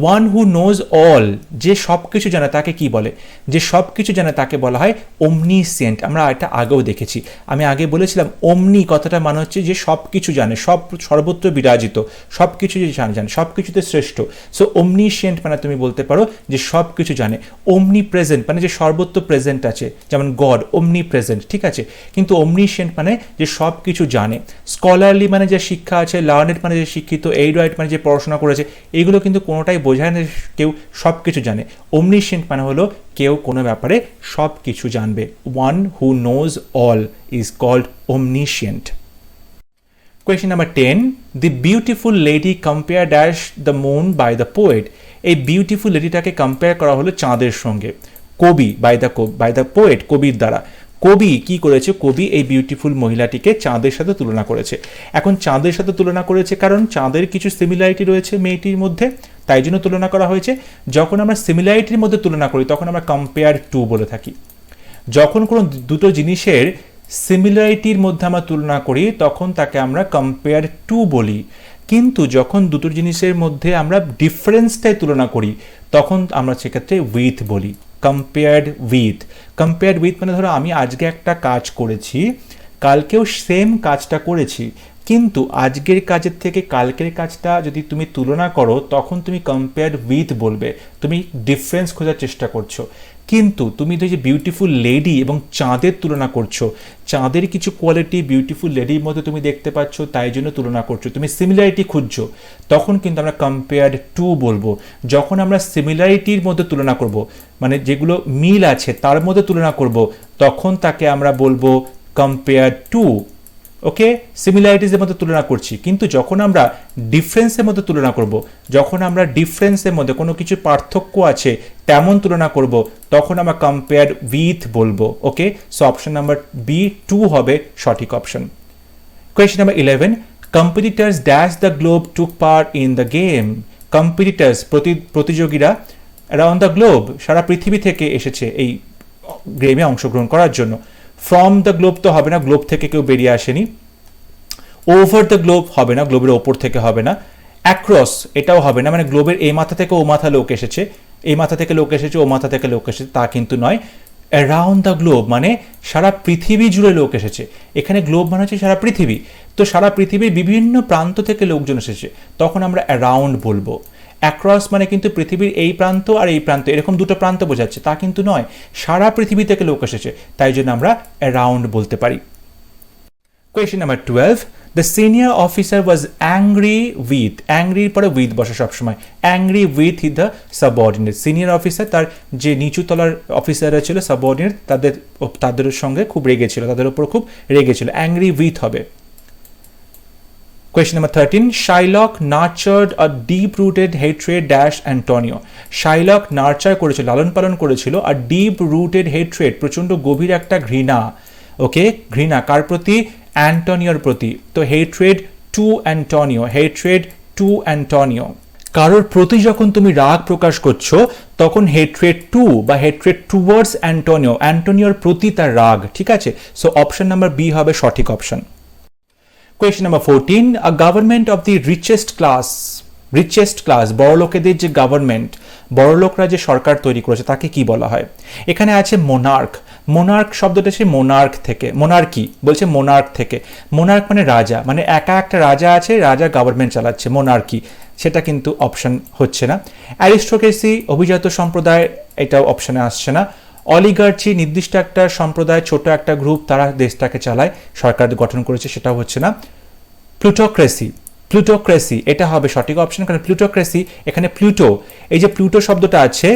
one who knows all, যে সব কিছু জানে তাকে কি বলে? যে সব কিছু জানে তাকে বলা হয় ওমনিসিয়েন্ট। আমরা এটা আগেও দেখেছি, আমি আগে বলেছিলাম ওমনি কথাটা মানে হচ্ছে যে সব কিছু জানে, সব, সর্বত্র বিরাজিত, সব কিছু যে জানে, সব কিছুতে শ্রেষ্ঠ। সো ওমনিসিয়েন্ট মানে তুমি বলতে পারো যে সব কিছু জানে। ওমনি প্রেজেন্ট মানে যে সর্বত্র প্রেজেন্ট আছে, যেমন গড ওমনি প্রেজেন্ট, ঠিক আছে, কিন্তু ওমনিসিয়েন্ট মানে যে সব কিছু জানে। স্কলারলি মানে যে শিক্ষা আছে, লার্নেড মানে যে শিক্ষিত, এরুডাইট মানে যে পড়াশোনা করেছে, এগুলো কিন্তু কোনোটাই বোঝায় না কেউ সব কিছু জানে। ওমনিসিয়েন্ট মানে হলো কেউ কোনো ব্যাপারে সব কিছু জানবে। One who knows all is called omniscient. Question number 10, the beautiful lady compare dash the moon by the poet. এই বিউটিফুল লেডিটাকে কম্পেয়ার করা হলো চাঁদের সঙ্গে, কবি, বাই দ্য পোয়েট, কবির দ্বারা। কবি কি করেছে, কবি এই বিউটিফুল মহিলাটিকে চাঁদের সাথে তুলনা করেছে। এখন চাঁদের সাথে তুলনা করেছে কারণ চাঁদের কিছু সিমিলারিটি রয়েছে মেয়েটির মধ্যে, তাই জন্য তুলনা করা হয়েছে। যখন আমরা সিমিলারিটির মধ্যে তুলনা করি তখন আমরা কম্পেয়ার টু বলে থাকি। যখন কোনো দুটো জিনিসের সিমিলারিটির মধ্যে আমরা তুলনা করি তখন তাকে আমরা কম্পেয়ার টু বলি। কিন্তু যখন দুটো জিনিসের মধ্যে আমরা ডিফারেন্সটাই তুলনা করি তখন আমরা সেক্ষেত্রে উইথ বলি, কম্পেয়ার্ড উইথ। কম্পেয়ার্ড উইথ মানে ধরো আমি আজকে একটা কাজ করেছি, কালকেও সেম কাজটা করেছি, কিন্তু আজকের কাজের থেকে কালকের কাজটা যদি তুমি তুলনা করো তখন তুমি কম্পেয়ার্ড উইথ বলবে, তুমি ডিফারেন্স খোঁজার চেষ্টা করছো। কিন্তু তুমি তো যে বিউটিফুল লেডি এবং চাঁদের তুলনা করছো, চাঁদের কিছু কোয়ালিটি বিউটিফুল লেডির মধ্যে তুমি দেখতে পাচ্ছ, তাই জন্য তুলনা করছো, তুমি সিমিলারিটি খুঁজছো, তখন কিন্তু আমরা কম্পেয়ার্ড টু বলবো। যখন আমরা সিমিলারিটির মধ্যে তুলনা করব, মানে যেগুলো মিল আছে তার মধ্যে তুলনা করব, তখন তাকে আমরা বলবো কম্পেয়ার্ড টু। ওকে, সিমিলারিটিসের মধ্যে তুলনা করছি, কিন্তু যখন আমরা ডিফারেন্সের মধ্যে তুলনা করব, যখন আমরা ডিফারেন্সের মধ্যে কোনো কিছু পার্থক্য আছে তেমন তুলনা করব, তখন আমরা কম্পেয়ার উইথ বলবো। Okay, so option number B, to হবে সঠিক option. Question number 11, competitors dash the globe took part in the game. Competitors প্রতিযোগীরা অ্যারাউন্ড দ্য গ্লোব, সারা পৃথিবী থেকে এসেছে এই গেমে অংশগ্রহণ করার জন্য। ফ্রম দ্য গ্লোব তো হবে না, গ্লোব থেকে কেউ বেরিয়ে আসেনি। ওভার দ্য গ্লোব হবে না, গ্লোবের ওপর থেকে হবে না। অ্যাক্রস এটাও হবে না, মানে গ্লোবের এই মাথা থেকে ও মাথা লোক এসেছে, এই মাথা থেকে লোক এসেছে, ও মাথা থেকে লোক এসেছে, তা কিন্তু নয়। অ্যারাউন্ড দ্য গ্লোব মানে সারা পৃথিবী জুড়ে লোক এসেছে। এখানে গ্লোব মানে হচ্ছে সারা পৃথিবী, তো সারা পৃথিবীর বিভিন্ন প্রান্ত থেকে লোকজন এসেছে, তখন আমরা অ্যারাউন্ড বলবো। অ্যাক্রস মানে কিন্তু পৃথিবীর এই প্রান্ত আর এই প্রান্ত, এরকম দুটো প্রান্ত বোঝাচ্ছে, তা কিন্তু নয়, সারা পৃথিবী থেকে লোক এসেছে, তাই জন্য আমরা অ্যারাউন্ড বলতে পারি। Question number 12, the senior officer was angry with. অ্যাংরির পরে উইথ বসে সবসময়, angry with the subordinate. Senior officer তার যে নিচু তলার অফিসাররা ছিল সাবঅর্ডিনেট, তাদের সঙ্গে খুব রেগেছিল, তাদের উপর খুব রেগেছিল, অ্যাংরি উইথ হবে। Question number 13, Shylock nurtured a deep-rooted hatred dash Antonio. Shylock nurture করেছিল, লালন পালন করেছিল, আর deep-rooted hatred প্রচণ্ড গভীর একটা ঘৃণা। ওকে, ঘৃণা কার প্রতি? অ্যান্টনিওর প্রতি। তো hatred to Antonio, hatred to Antonio। কারোর প্রতি যখন তুমি রাগ প্রকাশ করছো তখন hatred to বা hatred towards Antonio, অ্যান্টনিওর প্রতি তার রাগ, ঠিক আছে। সো অপশন নাম্বার বি হবে সঠিক option. Question number 14, a government of the richest class, বড় লোকেদের যে গভর্নমেন্ট, বড় লোকরা যে সরকার তৈরি করেছে তাকে কি বলা হয়? এখানে আছে মোনার্ক। মোনার্ক শব্দটা সে মোনার্ক থেকে, মোনার্কি বলছে মোনার্ক থেকে। মোনার্ক মানে রাজা, মানে একা একটা রাজা আছে, রাজা গভর্নমেন্ট চালাচ্ছে, মোনার্কি। সেটা কিন্তু অপশন হচ্ছে না। অ্যারিস্টোক্রেসি অভিজাত সম্প্রদায়, এটাও অপশনে আসছে না। অলিগার্চি নির্দিষ্ট একটা সম্প্রদায়, ছোট একটা গ্রুপ, তারা দেশটাকে চালায়, সরকার গঠন করেছে, সেটাও হচ্ছে না। প্লুটোক্রেসি এটা হবে সঠিক অপশন, কারণ প্লুটোক্রেসি, এখানে প্লুটো, এই যে প্লুটো শব্দটা আছে,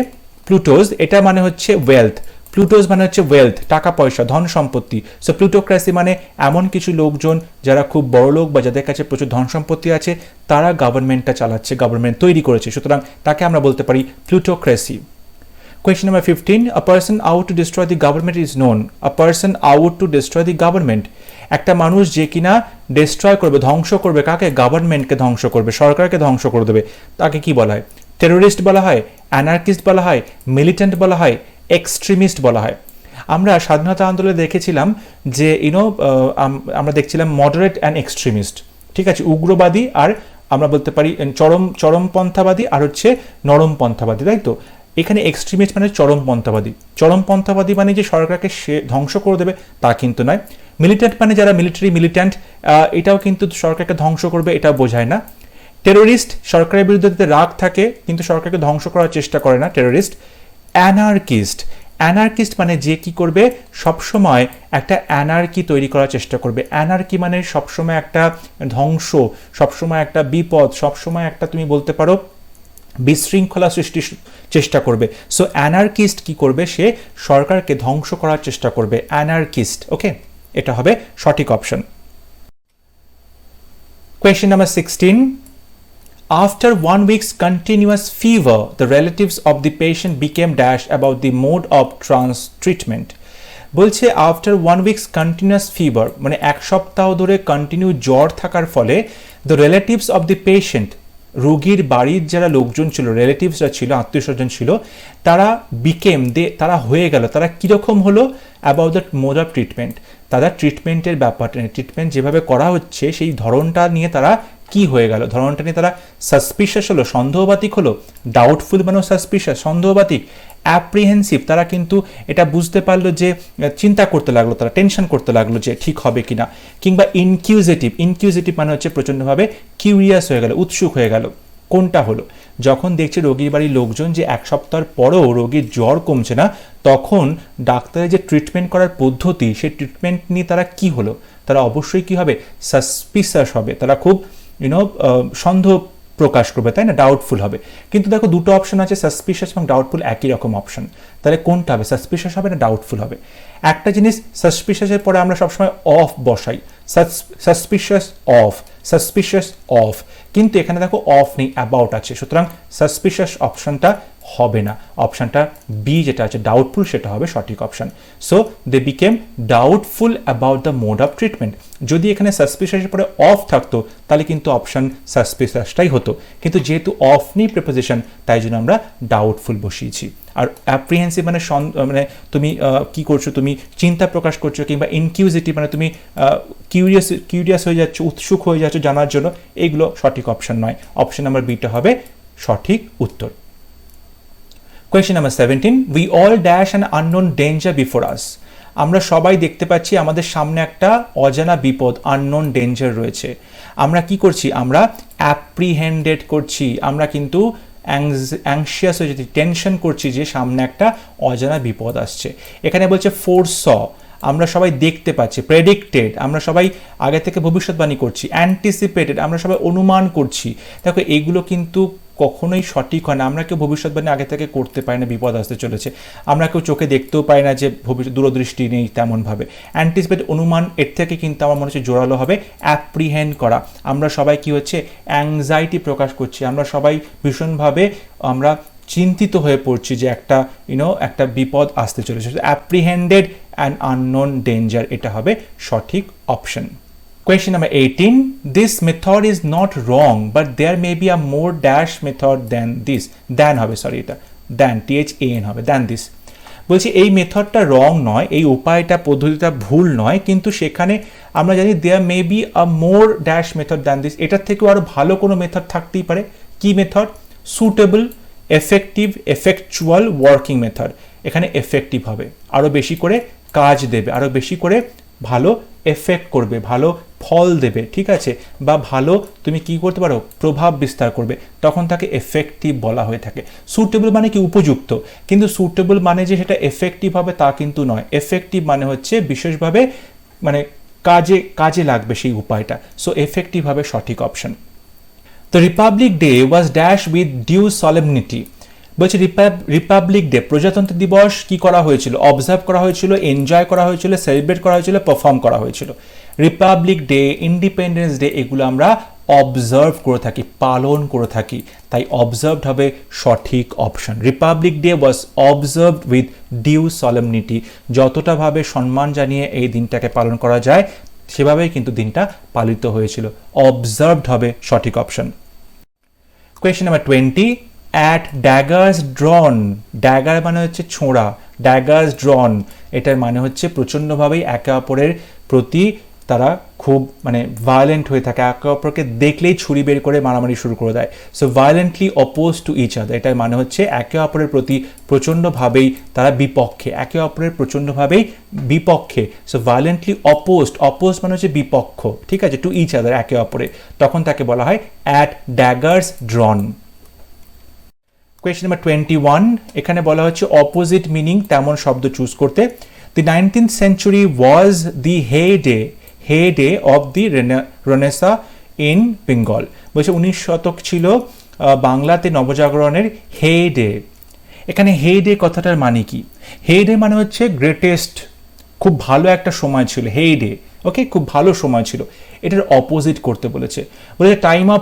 প্লুটোজ, এটা মানে হচ্ছে ওয়েলথ, প্লুটোজ মানে হচ্ছে ওয়েলথ, টাকা পয়সা, ধন সম্পত্তি। সো প্লুটোক্রেসি মানে এমন কিছু লোকজন যারা খুব বড় লোক বা যাদের কাছে প্রচুর ধন সম্পত্তি আছে, তারা গভর্নমেন্টটা চালাচ্ছে, গভর্নমেন্ট তৈরি করেছে, সুতরাং তাকে আমরা বলতে পারি plutocracy. Question number 15, a person out to destroy the government is known. A person out to destroy the government. একটা মানুষ যে কিনা ডিস্ট্রয় করবে, ধ্বংস করবে, কাকে? গভর্নমেন্টকে ধ্বংস করবে, সরকারকে ধ্বংস করে দেবে, তাকে কি বলা হয়? টেরোরিস্ট বলা হয়, অ্যানার্কিস্ট বলা হয়, মিলিটেন্ট বলা হয়, এক্সট্রিমিস্ট বলা হয়। আমরা স্বাধীনতা আন্দোলনে দেখেছিলাম যে আমরা দেখছিলাম মডারেট অ্যান্ড এক্সট্রিমিস্ট, ঠিক আছে, উগ্রবাদী আর আমরা বলতে পারি চরমপন্থাবাদী আর হচ্ছে নরমপন্থাবাদী, তাই তো? এখানে এক্সট্রিমিস্ট মানে চরমপন্থাবাদী মানে যে সরকারকে সে ধ্বংস করে দেবে তা কিন্তু নয়। মিলিটেন্ট মানে যারা মিলিট্যান্ট, এটাও কিন্তু সরকারকে ধ্বংস করবে, এটাও বোঝায় না। টেরোরিস্ট সরকারের বিরুদ্ধে রাগ থাকে কিন্তু সরকারকে ধ্বংস করার চেষ্টা করে না, টেরোরিস্ট। অ্যানার্কিস্ট মানে যে কি করবে, সবসময় একটা অ্যানার্কি তৈরি করার চেষ্টা করবে। অ্যানার্কি মানে সবসময় একটা ধ্বংস, সবসময় একটা বিপদ, সবসময় একটা তুমি বলতে পারো বিশৃঙ্খলা সৃষ্টির চেষ্টা করবে। সো অ্যানার্কিস্ট কি করবে, সে সরকারকে ধ্বংস করার চেষ্টা করবে, অ্যানার্কিস্ট। ওকে, এটা হবে সঠিক option. Question number 16. After 1 week's continuous fever, the relatives of the patient became dash about the mode of treatment. বলছে আফটার 1 week's continuous fever মানে এক সপ্তাহ ধরে কন্টিনিউ জ্বর থাকার ফলে the relatives of the patient, রোগীর বাড়ির যারা লোকজন ছিল, রিলেটিভসরা ছিল, আত্মীয় স্বজন ছিল, তারা তারা হয়ে গেল, তারা কীরকম হলো, about that mode of treatment, তারা ট্রিটমেন্টের ব্যাপারটা নিয়ে, ট্রিটমেন্ট যেভাবে করা হচ্ছে সেই ধরনটা নিয়ে তারা কি হয়ে গেল, ধরনটা নিয়ে তারা সাসপিশাস হলো, সন্দেহবাতিক হলো, ডাউটফুল মানে সাসপিশাস, সন্দেহবাতিক, অ্যাপ্রিহেন্সিভ, তারা কিন্তু এটা বুঝতে পারলো যে চিন্তা করতে লাগলো, তারা টেনশন করতে লাগলো যে ঠিক হবে কিনা, কিংবা ইনকিউজিটিভ মানে হচ্ছে প্রচণ্ডভাবে কিউরিয়াস হয়ে গেল, উৎসুক হয়ে গেল। কোনটা হলো? যখন দেখছে রোগীর বাড়ির লোকজন যে এক সপ্তাহের পরেও রোগীর জ্বর কমছে না, তখন ডাক্তারের যে ট্রিটমেন্ট করার পদ্ধতি, সেই ট্রিটমেন্ট নিয়ে তারা কি হলো, তারা অবশ্যই কি হবে, সাসপিশাস হবে, তারা খুব সন্দেহ প্রকাশ করবে, তাই না, ডাউটফুল হবে। কিন্তু দেখো দুটো অপশন আছে, সাসপিশাস এবং ডাউটফুল একই রকম অপশন, তাহলে কোনটা হবে, সাসপিশাস হবে না ডাউটফুল হবে? একটা জিনিস সাসপিশাসের পরে আমরা সবসময় অফ বসাই, সাসপিশাস অফ, কিন্তু এখানে দেখো অফ নেই, অ্যাবাউট আছে, সুতরাং সাসপিশাস অপশনটা হবে না, অপশনটা বি যেটা আছে ডাউটফুল সেটা হবে সঠিক option. So they became doubtful about the mode of treatment. যদি এখানে সাসপিশাসের পরে অফ থাকতো তাহলে কিন্তু অপশন সাসপিশাসটাই হতো, কিন্তু যেহেতু অফ নেই প্রিপোজিশন, তাই জন্য আমরা ডাউটফুল বসিয়েছি। আর অ্যাপ্রিহেন্সিভ মানে মানে তুমি কি করছো, তুমি চিন্তা প্রকাশ করছো, কিংবা ইনকিউজিটিভ মানে তুমি কিউরিয়াস হয়ে যাচ্ছ, উৎসুক হয়ে যাচ্ছ জানার জন্য, এইগুলো সঠিক অপশন নয়। অপশন নাম্বার বিটা হবে সঠিক উত্তর। Question number 17. We all dash an unknown danger before us. আমরা সবাই দেখতে পাচ্ছি আমাদের সামনে একটা অজানা বিপদ, আননোন ডেঞ্জার রয়েছে। আমরা কি করছি, আমরা অ্যাপ্রিহেন্ডেড করছি, আমরা কিন্তু অ্যাংশিয়াস হয়ে যাচ্ছি, টেনশন করছি যে সামনে একটা অজানা বিপদ আসছে। এখানে বলছে ফোরস, আমরা সবাই দেখতে পাচ্ছি, প্রেডিক্টেড, আমরা সবাই আগে থেকে ভবিষ্যৎবাণী করছি, অ্যান্টিসিপেটেড, আমরা সবাই অনুমান করছি। দেখো এগুলো কিন্তু কখনোই সঠিক হয় না, আমরা কেউ ভবিষ্যৎবাণী আগে থেকে করতে পারি না বিপদ আসতে চলেছে, আমরা কেউ চোখে দেখতেও পাই না যে দূরদৃষ্টি নেই তেমনভাবে। অ্যান্টিসিপেট অনুমান, এর থেকে কিন্তু আমার মনে হচ্ছে জোরালো হবে অ্যাপ্রিহেন্ড করা। আমরা সবাই কি হচ্ছে, অ্যাংজাইটি প্রকাশ করছি, আমরা সবাই ভীষণভাবে আমরা চিন্তিত হয়ে পড়ছি যে একটা একটা বিপদ আসতে চলেছে। অ্যাপ্রিহেন্ডেড অ্যান্ড আননোন ডেঞ্জার, এটা হবে সঠিক option. Question number 18. This method is not wrong, but there may be a more dash method than this. এটা than হবে than this. বলছি এই মেথডটা রং নয়, এই উপায়টা পদ্ধতিটা ভুল নয়, কিন্তু সেখানে আমরা জানি there may be a more dash method than this, এটার থেকেও আরো ভালো কোনো মেথড থাকতেই পারে। কি method? Suitable, effective, effectual, working method. এখানে এফেক্টিভ হবে, আরো বেশি করে কাজ দেবে, আরো বেশি করে ভালো এফেক্ট করবে, ভালো ফল দেবে, ঠিক আছে, বা ভালো তুমি কি করতে পারো, প্রভাব বিস্তার করবে, তখন তাকে এফেক্টিভ বলা হয়ে থাকে। সুটেবল মানে কি, উপযুক্ত, কিন্তু সুটেবল মানে যে সেটা এফেক্টিভ হবে তা কিন্তু নয়। এফেক্টিভ মানে হচ্ছে বিশেষভাবে মানে কাজে লাগবে সেই উপায়টা। সো এফেক্টিভ হবে সঠিক option. The Republic Day was dashed with due solemnity. বলছে রিপাবলিক ডে, প্রজাতন্ত্র দিবস কি করা হয়েছিল? অবজার্ভ করা হয়েছিল, এনজয় করা হয়েছিল, সেলিব্রেট করা হয়েছিল, পারফর্ম করা হয়েছিল। রিপাবলিক ডে, ইন্ডিপেন্ডেন্স ডে এগুলো আমরা অবজার্ভ করে থাকি, পালন করে থাকি, তাই অবজার্ভড হবে সঠিক option. Republic Day was observed with due solemnity, যতটা ভাবে সম্মান জানিয়ে এই দিনটাকে পালন করা যায় সেভাবেই কিন্তু দিনটা পালিত হয়েছিল। অবজার্ভড হবে সঠিক option. Question number 20, at daggers ড্রন, dagger মানে হচ্ছে ছোঁড়া, ড্যাগার্স ড্রন এটার মানে হচ্ছে প্রচণ্ডভাবেই একে অপরের প্রতি তারা খুব মানে ভায়োলেন্ট হয়ে থাকে, একে অপরকে দেখলেই ছুরি বের করে মারামারি শুরু করে দেয়। So violently oppose to each other, এটার মানে হচ্ছে একে অপরের প্রতি প্রচণ্ডভাবেই তারা বিপক্ষে, একে অপরের প্রচণ্ডভাবেই বিপক্ষে। সো ভায়োলেন্টলি অপোজ মানে হচ্ছে বিপক্ষ, ঠিক আছে, টু ইচ আদার একে অপরের, তখন তাকে বলা হয় অ্যাট ড্যাগার্স ড্রন। কোয়েশ্চেন নাম্বার 21, এখানে বলা হচ্ছে অপোজিট মিনিং তেমন শব্দ চুজ করতে। দি 19th century was the heyday of the Renaissance in Bengal, বলছে 19 শতক ছিল বাংলাতে নবজাগরণের হেডে। এখানে হেডে কথাটার মানে কি? হেডে মানে হচ্ছে গ্রেটেস্ট, খুব ভালো একটা সময় ছিল হেডে, ওকে, খুব ভালো সময় ছিল। এটার অপোজিট করতে বলেছে, বলেছে টাইম অফ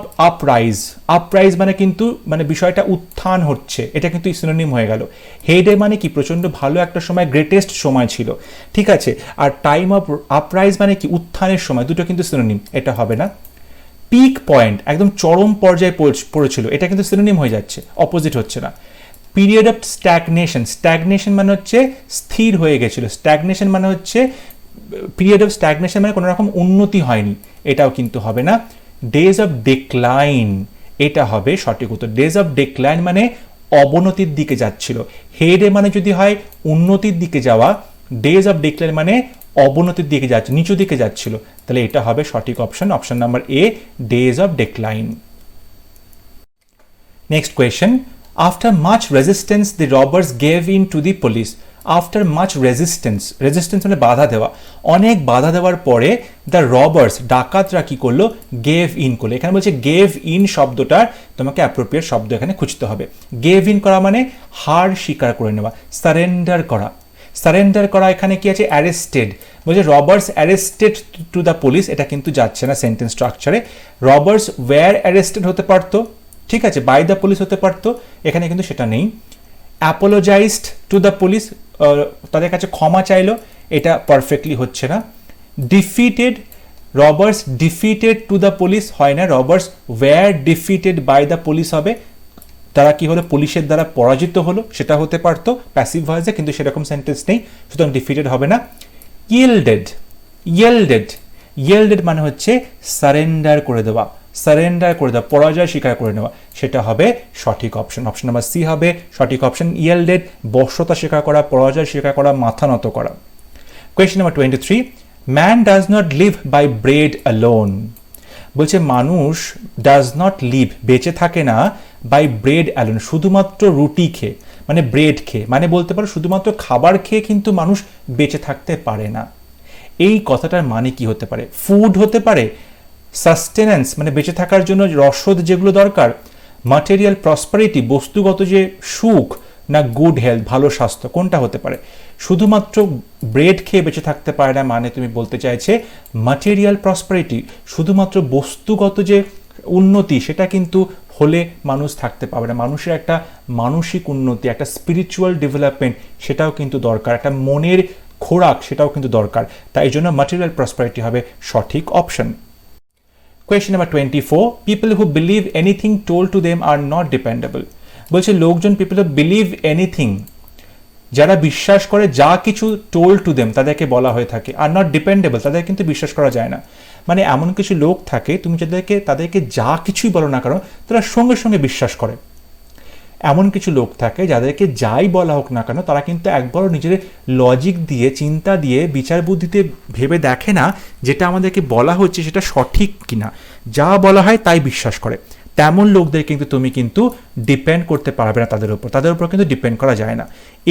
আপরাইজ মানে কিন্তু মানে বিষয়টা উত্থান হচ্ছে, এটা কিন্তু সিনোনিম হয়ে গেল। হেডে মানে কি? প্রচণ্ড ভালো একটা সময়, গ্রেটেস্ট সময় ছিল, ঠিক আছে। আর টাইম অফ আপরাইজ মানে কি? উত্থানের সময়, দুটো কিন্তু সিনোনিম, এটা হবে না। পিক পয়েন্ট, একদম চরম পর্যায়ে পড়েছিল, এটা কিন্তু সিনোনিম হয়ে যাচ্ছে, অপোজিট হচ্ছে না। পিরিয়ড অফ স্ট্যাগনেশন মানে হচ্ছে স্থির হয়ে গেছিল, স্ট্যাগনেশন মানে হচ্ছে পিরিয়ড অফ স্ট্যাগনেশন মানে কোনো রকম উন্নতি হয়নি, এটাও কিন্তু হবে না। ডেজ অফ ডিক্লাইন, এটা হবে সঠিক উত্তর। ডেজ অফ ডিক্লাইন মানে অবনতির দিকে যাচ্ছিল, হেডে মানে যদি হয় উন্নতির দিকে যাওয়া, ডেজ অফ ডিক্লাইন মানে অবনতির দিকে যাচ্ছে, নিচু দিকে যাচ্ছিল, তাহলে এটা হবে সঠিক option, option number A, days of decline. Next question, after much resistance the robbers gave in to the police. After much resistance মানে বাধা দেওয়া, অনেক বাধা দেওয়ার পরে দ্য রবার্স ডাকাতরা কি করলো? গেভ ইন করলো। এখানে বলছে গেভ ইন শব্দটার তোমাকে অ্যাপ্রোপ্রিয়েট শব্দ এখানে খুঁজতে হবে। গেভ ইন করা মানে হার স্বীকার করে নেওয়া, সারেন্ডার করা এখানে কি আছে? অ্যারেস্টেড, বলছে robbers arrested two the police, এটা কিন্তু যাচ্ছে না সেন্টেন্স স্ট্রাকচারে। রবার্স ওয়্যার অ্যারেস্টেড হতে পারতো, ঠিক আছে, বাই দ্য পুলিশ হতে পারতো, এখানে কিন্তু সেটা নেই। অ্যাপোলোজাইজড টু দ্য পুলিশ, তাদের কাছে ক্ষমা চাইলো, এটা পারফেক্টলি হচ্ছে না। Defeated, robbers defeated to the police হয় না, robbers were defeated by the police হবে, তারা কি হলো? পুলিশের দ্বারা পরাজিত হলো, সেটা হতে পারতো প্যাসিভ ভয়েসে, কিন্তু সেরকম সেন্টেন্স নেই, সুতরাং ডিফিটেড হবে না। ইয়েল্ডেড মানে হচ্ছে সারেন্ডার করে দেওয়া, পরাজয় স্বীকার করে নেওয়া, সেটা হবে সঠিক অপশন, অপশন নাম্বার সি হবে সঠিক অপশন। ইয়েল্ডেড বশ্যতা স্বীকার করা, পরাজয় স্বীকার করা, মাথা নত করা। Question number 23, man does not live by bread alone, বলছে মানুষ ডাজ নট লিভ বেঁচে থাকে না বাই ব্রেড অ্যালোন, শুধুমাত্র রুটি খেয়ে, মানে ব্রেড খেয়ে, মানে বলতে পারো শুধুমাত্র খাবার খেয়ে কিন্তু মানুষ বেঁচে থাকতে পারে না। এই কথাটার মানে কি হতে পারে? ফুড হতে পারে, সাস্টেনেন্স মানে বেঁচে থাকার জন্য রসদ যেগুলো দরকার, ম্যাটেরিয়াল প্রসপারিটি বস্তুগত যে সুখ, না গুড হেলথ ভালো স্বাস্থ্য, কোনটা হতে পারে? শুধুমাত্র ব্রেড খেয়ে বেঁচে থাকতে পারে না মানে তুমি বলতে চাইছে ম্যাটেরিয়াল প্রসপারিটি, শুধুমাত্র বস্তুগত যে উন্নতি সেটা কিন্তু হলে মানুষ থাকতে পারবে না, মানুষের একটা মানসিক উন্নতি, একটা স্পিরিচুয়াল ডেভেলপমেন্ট সেটাও কিন্তু দরকার, একটা মনের খোরাক সেটাও কিন্তু দরকার, তাই জন্য ম্যাটেরিয়াল প্রসপারিটি হবে সঠিক option. Question number 24, people who believe anything told to them are not dependable, বলছে লোকজন people who believe anything, যারা বিশ্বাস করে যা কিছু told to them তাদেরকে বলা হয়ে থাকে, আর not dependable তাদের কিন্তু বিশ্বাস করা যায় না, মানে এমন কিছু লোক থাকে তুমি তাদেরকে যা কিছুই বলো না কারণ তারা সঙ্গে সঙ্গে বিশ্বাস করে। এমন কিছু লোক থাকে যাদেরকে যাই বলা হোক না কেন তারা কিন্তু একবারও নিজের লজিক দিয়ে, চিন্তা দিয়ে, বিচার বুদ্ধিতে ভেবে দেখে না যেটা আমাদেরকে বলা হচ্ছে সেটা সঠিক কিনা, যা বলা হয় তাই বিশ্বাস করে। তেমন লোকদের কিন্তু তুমি কিন্তু ডিপেন্ড করতে পারবে না তাদের উপর কিন্তু ডিপেন্ড করা যায় না।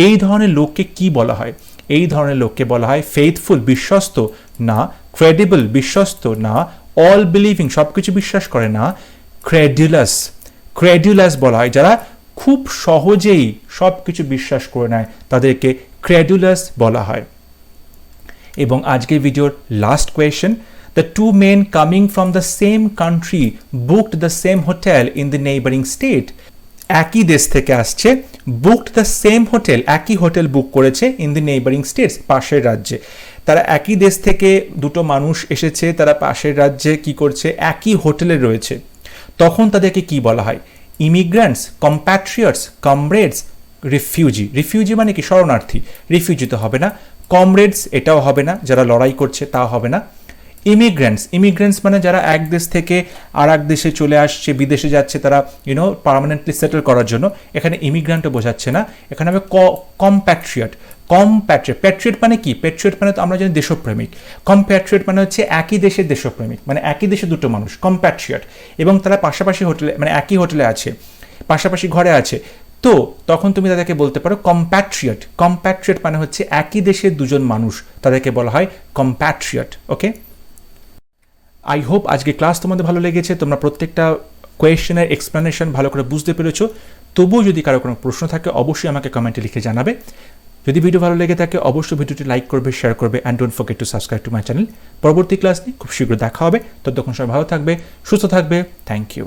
এই ধরনের লোককে কি বলা হয়? এই ধরনের লোককে বলা হয় ফেইথফুল বিশ্বস্ত না, ক্রেডিবল বিশ্বস্ত না, অল বিলিভিং সব কিছু বিশ্বাস করে না, ক্রেডুলাস বলা হয়, যারা খুব সহজেই সব কিছু বিশ্বাস করে নেয় তাদেরকে ক্রেডুলাস বলা হয়। এবং আজকের ভিডিওর last question, the two men coming from the same country booked the same hotel in the neighboring state. একই দেশ থেকে আসছে, booked the same hotel, একই হোটেল বুক করেছে in the neighboring states, পাশের রাজ্যে। তারা একই দেশ থেকে দুটো মানুষ এসেছে, তারা পাশের রাজ্যে কি করছে, একই হোটেলে রয়েছে। তখন তাদেরকে কি বলা হয়? Immigrants, compatriots, comrades, refugee. Refugee মানে কি? শরণার্থী। রিফিউজি তো হবে না। কমরেডস এটাও হবে না, যারা লড়াই করছে তাও হবে না। ইমিগ্রেন্টস মানে যারা এক দেশ থেকে আর এক দেশে চলে আসছে, বিদেশে যাচ্ছে, তারা পার্মানেন্টলি সেটেল করার জন্য। এখানে ইমিগ্রান্টও বোঝাচ্ছে না, এখানে হবে কম্প্যাট্রিয়ট। প্যাট্রিয়ট মানে কি? প্যাট্রিয়ট মানে তো আমরা জানি দেশপ্রেমিক। কম্প্যাট্রিয়ট মানে হচ্ছে একই দেশের দেশপ্রেমিক, মানে একই দেশে দুটো মানুষ, কম্প্যাট্রিয়ট। এবং তারা পাশাপাশি হোটেলে, মানে একই হোটেলে আছে, পাশাপাশি ঘরে আছে। তো তখন তুমি তাদেরকে বলতে পারো কম্প্যাট্রিয়ট। কম্প্যাট্রিয়ট মানে হচ্ছে একই দেশের দুজন মানুষ, তাদেরকে বলা হয় কম্প্যাট্রিয়ট। ওকে, আই হোপ আজকে ক্লাস তোমাদের ভালো লেগেছে, তোমরা প্রত্যেকটা কোয়েশ্চেনের এক্সপ্লেনেশন ভালো করে বুঝতে পেরেছো। তবুও যদি কারো কোনো প্রশ্ন থাকে অবশ্যই আমাকে কমেন্টে লিখে জানাবে। যদি ভিডিও ভালো লেগে থাকে অবশ্যই ভিডিওটি লাইক করবে, শেয়ার করবে, and don't forget to subscribe to my channel. পরবর্তী ক্লাস নিয়ে খুব শীঘ্র দেখা হবে, ততক্ষণ সবাই ভালো থাকবে, সুস্থ থাকবে। Thank you.